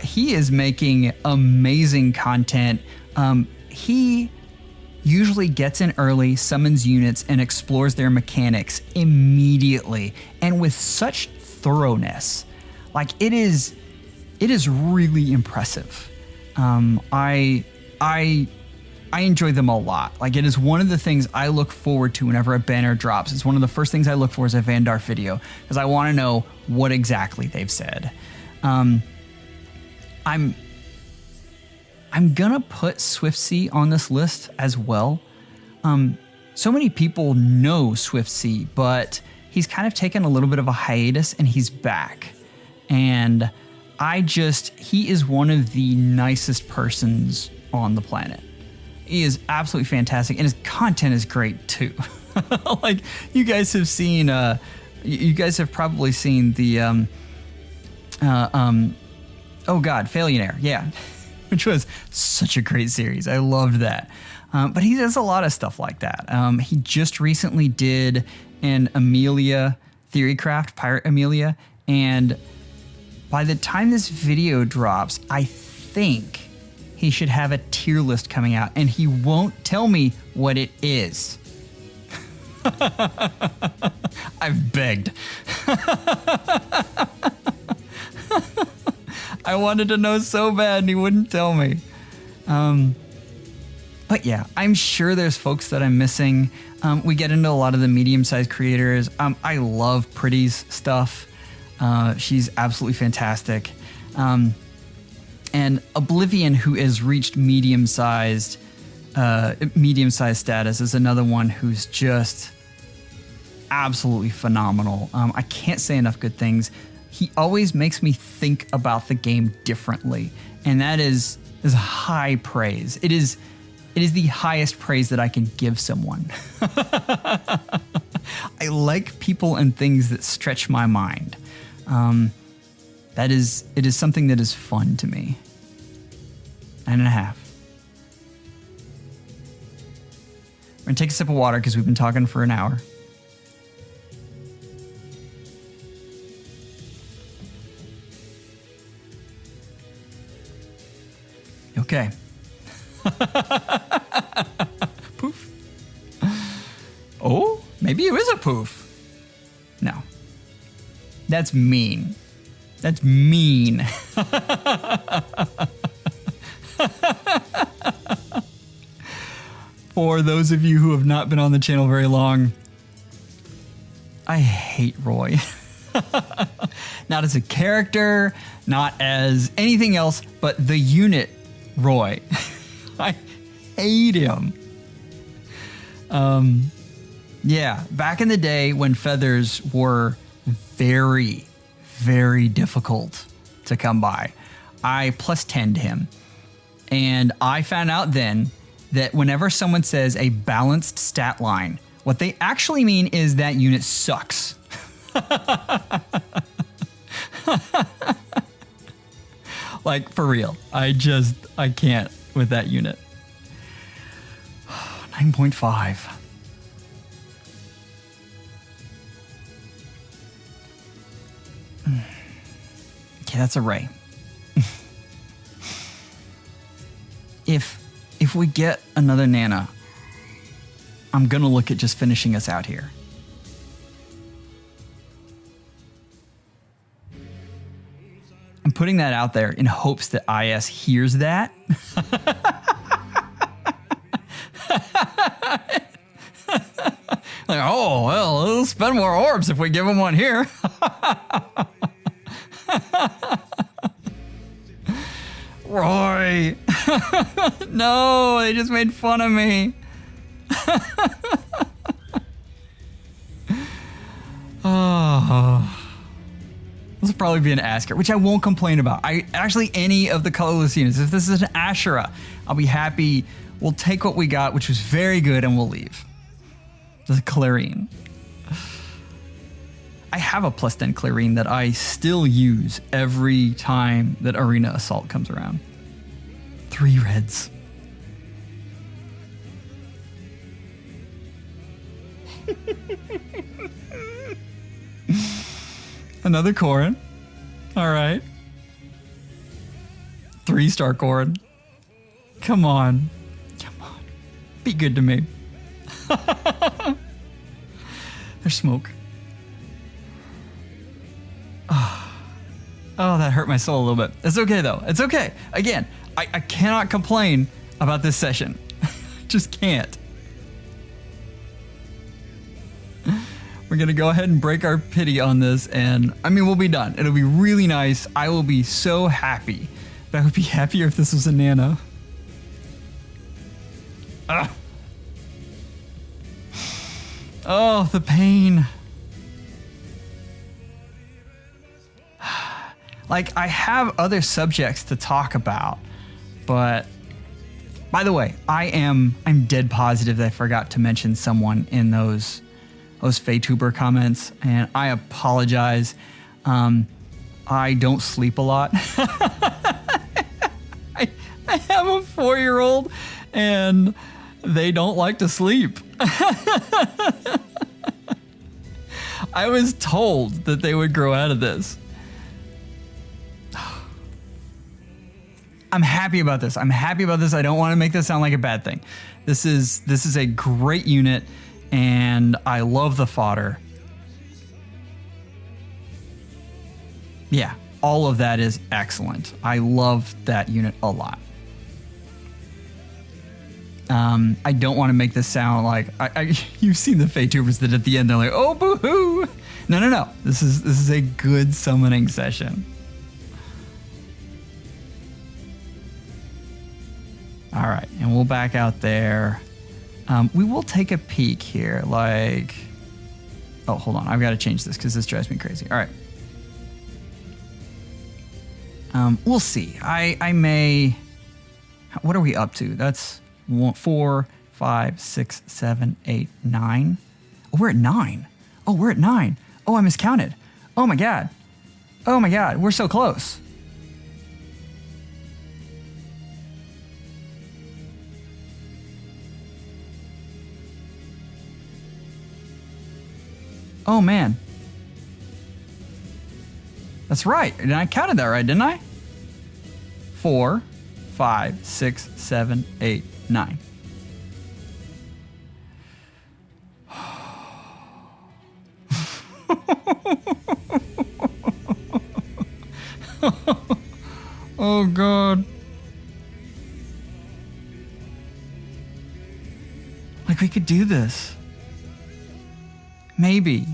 He is making amazing content. He usually gets in early, summons units, and explores their mechanics immediately, and with such thoroughness. Like, it is really impressive. I enjoy them a lot. Like, it is one of the things I look forward to whenever a banner drops. It's one of the first things I look for is a Vandarf video, because I want to know what exactly they've said. I'm gonna put Swiftsea on this list as well. So many people know Swiftsea, but he's kind of taken a little bit of a hiatus and he's back. And he is one of the nicest persons on the planet. He is absolutely fantastic, and his content is great too. Like, you guys have seen, you guys have probably seen the Oh God, Failionaire, yeah. Which was such a great series. I loved that. But he does a lot of stuff like that. He just recently did an Amelia Theorycraft, Pirate Amelia, and by the time this video drops, I think he should have a tier list coming out, and he won't tell me what it is. I've begged. I wanted to know so bad, and he wouldn't tell me. But yeah, I'm sure there's folks that I'm missing. We get into a lot of the medium-sized creators. I love Pruitti's stuff. She's absolutely fantastic. And Oblivion, who has reached medium-sized status, is another one who's just absolutely phenomenal. I can't say enough good things. He always makes me think about the game differently, and that is high praise. It is the highest praise that I can give someone. I like people and things that stretch my mind. It is something that is fun to me. 9.5. We're gonna take a sip of water because we've been talking for an hour. Okay. Poof. Oh, maybe it is a poof. No. That's mean. That's mean. For those of you who have not been on the channel very long, I hate Roy. Not as a character, not as anything else, but the unit Roy. I hate him. Yeah, back in the day when feathers were very, very difficult to come by, I plus 10'd him. And I found out then that whenever someone says a balanced stat line, what they actually mean is that unit sucks. Like, for real. I can't with that unit. 9.5. Okay, that's a Ray. If we get another Nanna, I'm gonna look at just finishing us out here. I'm putting that out there in hopes that IS hears that. Like, oh, well, we'll spend more orbs if we give him one here. Roy. No, they just made fun of me. Oh. This will probably be an Asker, which I won't complain about. Any of the colorless units. If this is an Ashura, I'll be happy. We'll take what we got, which was very good, and we'll leave. The Clarine. I have a plus 10 Clarine that I still use every time that Arena Assault comes around. 3 reds. Another Corrin. All right. 3-star Corrin. Come on. Come on. Be good to me. There's smoke. Oh, that hurt my soul a little bit. It's okay, though. It's okay. Again, I cannot complain about this session. Just can't. We're going to go ahead and break our pity on this, and I mean, we'll be done. It'll be really nice. I will be so happy. But I would be happier if this was a Nanna. Oh, the pain. Like, I have other subjects to talk about, but by the way, I'm dead positive that I forgot to mention someone in those FEHtuber comments, and I apologize. I don't sleep a lot. I have a 4-year-old and they don't like to sleep. I was told that they would grow out of this. I'm happy about this. I'm happy about this. I don't want to make this sound like a bad thing. This is a great unit and I love the fodder. Yeah, all of that is excellent. I love that unit a lot. I don't want to make this sound like you've seen the Fey Tubers that at the end they're like, oh boo-hoo. No. This is a good summoning session. All right, and we'll back out there. We will take a peek here. Like, oh, hold on. I've got to change this because this drives me crazy. All right. We'll see. I may. What are we up to? That's 4, 5, 6, 7, 8, 9. Oh, we're at 9. Oh, we're at 9. Oh, I miscounted. Oh my god. Oh my god. We're so close. Oh man. That's right. And I counted that right, didn't I? 4, 5, 6, 7, 8, 9. Oh God. Like we could do this. Maybe.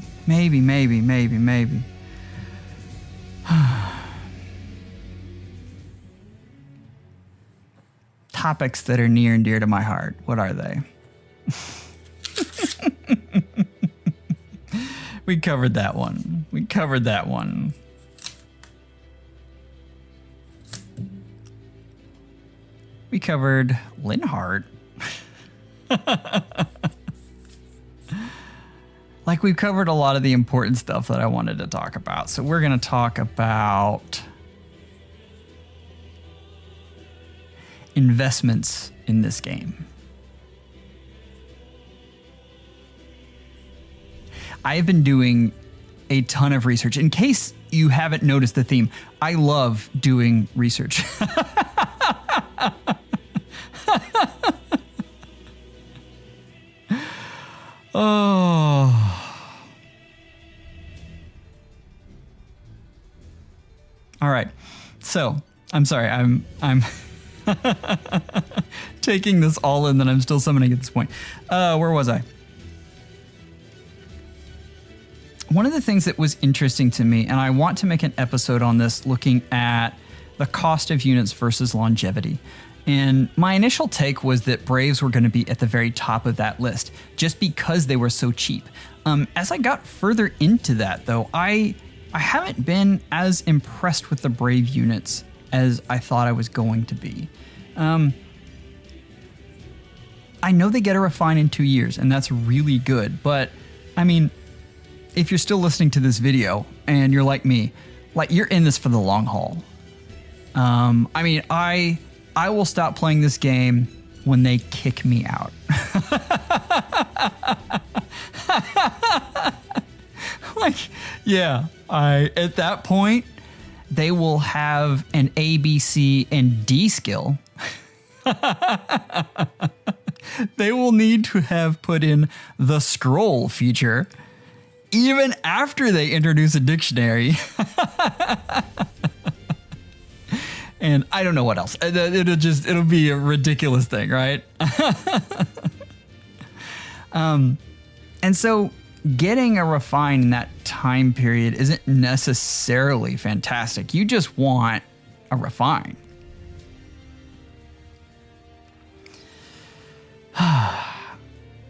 Topics that are near and dear to my heart. What are they? We covered that one. We covered Linhardt. Like we've covered a lot of the important stuff that I wanted to talk about. So we're going to talk about investments in this game. I've been doing a ton of research. In case you haven't noticed the theme, I love doing research. Oh. All right. So, I'm sorry. I'm taking this all in that I'm still summoning at this point. Where was I? One of the things that was interesting to me, and I want to make an episode on this looking at the cost of units versus longevity. And my initial take was that Braves were going to be at the very top of that list just because they were so cheap. As I got further into that, though, I haven't been as impressed with the Brave units as I thought I was going to be. I know they get a refine in 2 years, and that's really good. But, I mean, if you're still listening to this video and you're like me, like you're in this for the long haul. I mean, I will stop playing this game when they kick me out. Like, yeah, at that point, they will have an A, B, C, and D skill. They will need to have put in the scroll feature even after they introduce a dictionary. And I don't know what else. It'll be a ridiculous thing, right? And so getting a refine in that time period isn't necessarily fantastic. You just want a refine.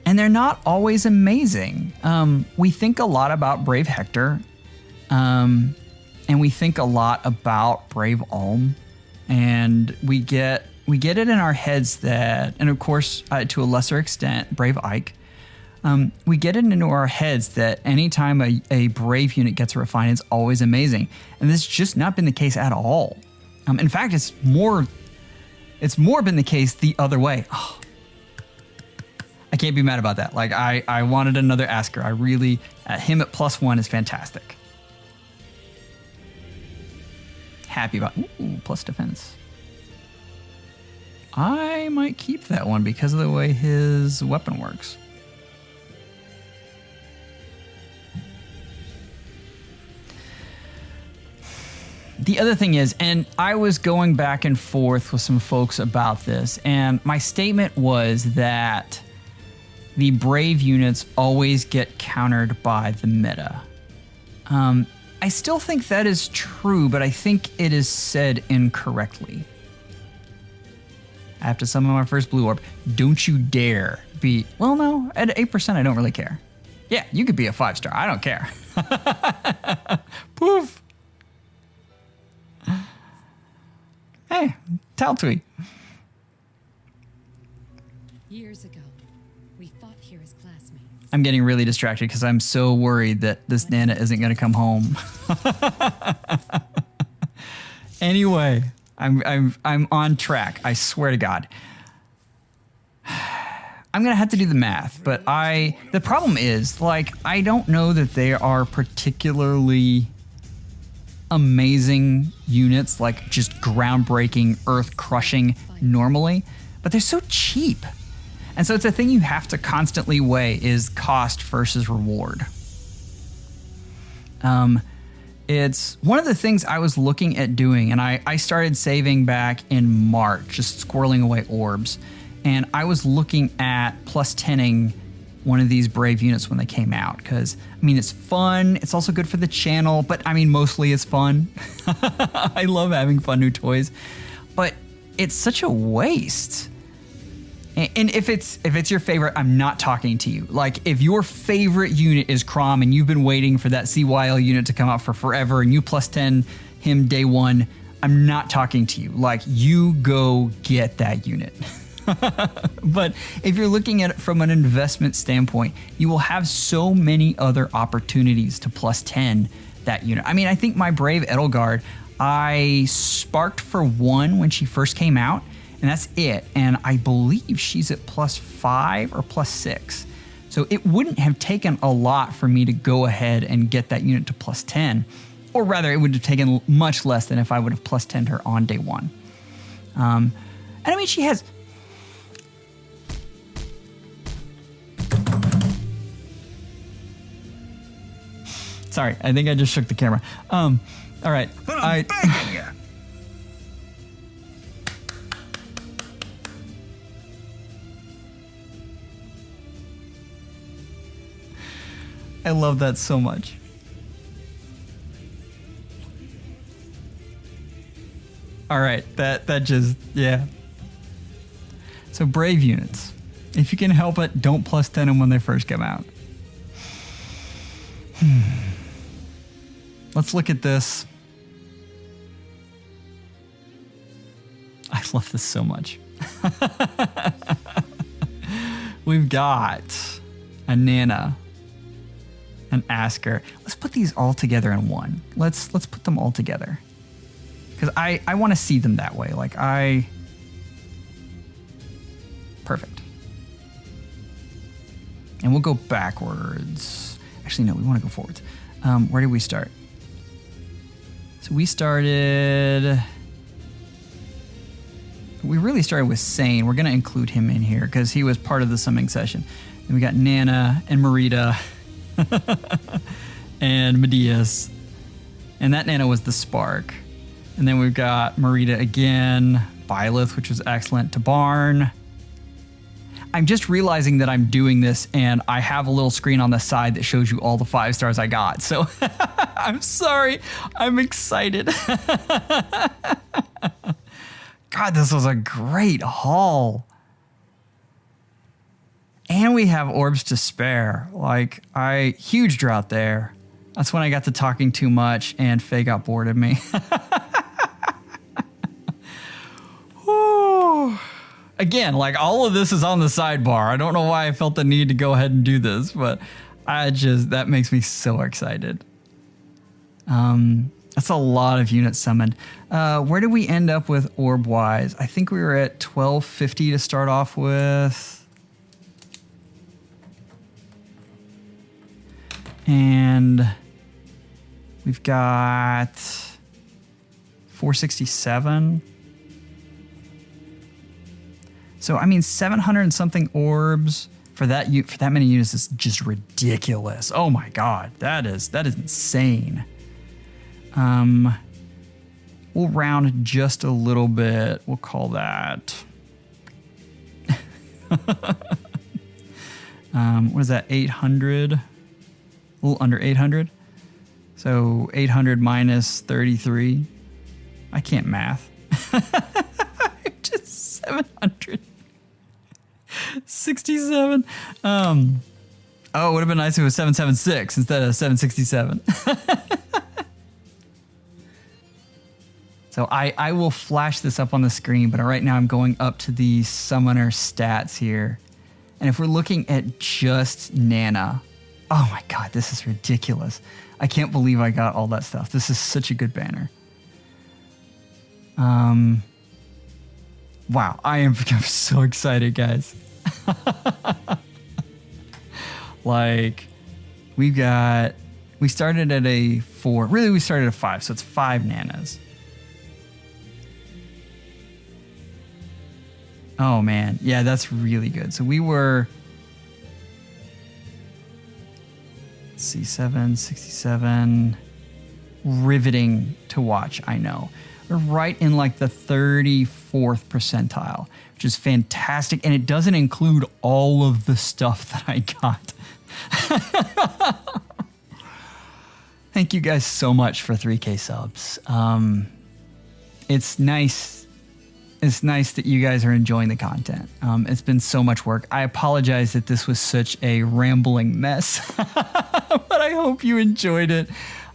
And they're not always amazing. We think a lot about Brave Hector, and we think a lot about Brave Ulm, and we get it in our heads that, and of course, to a lesser extent, Brave Ike. we get it into our heads that anytime a Brave unit gets refined, it's always amazing. And this has just not been the case at all. In fact, it's more been the case the other way. Oh, I can't be mad about that. Like, I wanted another Asker. I really, him at +1 is fantastic. Happy about, ooh, plus defense. I might keep that one because of the way his weapon works. The other thing is, and I was going back and forth with some folks about this, and my statement was that the Brave units always get countered by the meta. I still think that is true, but I think it is said incorrectly. I have to summon my first blue orb. Don't you dare be... Well, no, at 8%, I don't really care. Yeah, you could be a 5-star. I don't care. Poof. Hey, Taltui. Years ago, we fought here as classmates. I'm getting really distracted because I'm so worried that this Nanna isn't going to come home. Anyway, I'm on track. I swear to God. I'm going to have to do the math, but the problem is, like, I don't know that they are particularly amazing units, like just groundbreaking, earth crushing normally, but they're so cheap. And so it's a thing you have to constantly weigh is cost versus reward. It's one of the things I was looking at doing, and I started saving back in March, just squirreling away orbs. And I was looking at +10ing one of these Brave units when they came out, because, I mean, it's fun. It's also good for the channel, but I mean, mostly it's fun. I love having fun new toys, but it's such a waste. And if it's your favorite, I'm not talking to you. Like, if your favorite unit is Crom and you've been waiting for that CYL unit to come out for forever and you +10 him day one, I'm not talking to you. Like, you go get that unit. But if you're looking at it from an investment standpoint, you will have so many other opportunities to +10 that unit. I mean, I think my Brave Edelgard, I sparked for 1 when she first came out, and that's it. And I believe she's at +5 or +6. So it wouldn't have taken a lot for me to go ahead and get that unit to +10. Or rather, it would have taken much less than if I would have +10'd her on day one. And I mean, she has... Sorry, I think I just shook the camera. All right. But I'm begging you. I love that so much. All right, that just, yeah. So Brave units. If you can help it, don't +10 them when they first come out. Let's look at this. I love this so much. We've got a Nanna, an Asker. Let's put these all together in one. Let's put them all together. Because I want to see them that way. Like, perfect. And we'll go backwards. Actually, no, we want to go forwards. Where did we start? So we really started with Sane. We're going to include him in here because he was part of the summoning session. And we got Nanna and Marita and Medeas. And that Nanna was the spark. And then we've got Marita again, Byleth, which was excellent, to Barn. I'm just realizing that I'm doing this and I have a little screen on the side that shows you all the 5 stars I got. So I'm sorry. I'm excited. God, this was a great haul. And we have orbs to spare. Like, huge drought there. That's when I got to talking too much and Faye got bored of me. Whew. again, like all of this is on the sidebar. I don't know why I felt the need to go ahead and do this, but that makes me so excited. That's a lot of units summoned. Where did we end up with orb-wise? I think we were at 1250 to start off with. And we've got 467. So, I mean, 700 and something orbs for that many units is just ridiculous. Oh my God, that is insane. We'll round just a little bit. We'll call that. What is that? 800. A little under 800. So 800 minus 33. I can't math. Just 767. Oh, it would have been nice if it was 776 instead of 767. So I will flash this up on the screen, but right now I'm going up to the summoner stats here. And if we're looking at just Nanna, oh my God, this is ridiculous. I can't believe I got all that stuff. This is such a good banner. Wow, I'm so excited, guys. Like, we started at a 4. Really, we started at 5, so it's 5 Nannas. Oh man, yeah, that's really good. So we were, let's see, 767, riveting to watch, I know. We're right in like the 34th percentile, which is fantastic, and it doesn't include all of the stuff that I got. Thank you guys so much for 3K subs. It's nice. It's nice that you guys are enjoying the content. It's been so much work. I apologize that this was such a rambling mess, but I hope you enjoyed it.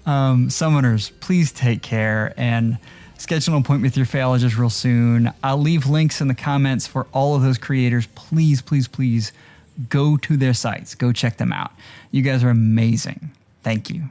Summoners, please take care and schedule an appointment with your FEHologist real soon. I'll leave links in the comments for all of those creators. Please, please, please go to their sites. Go check them out. You guys are amazing. Thank you.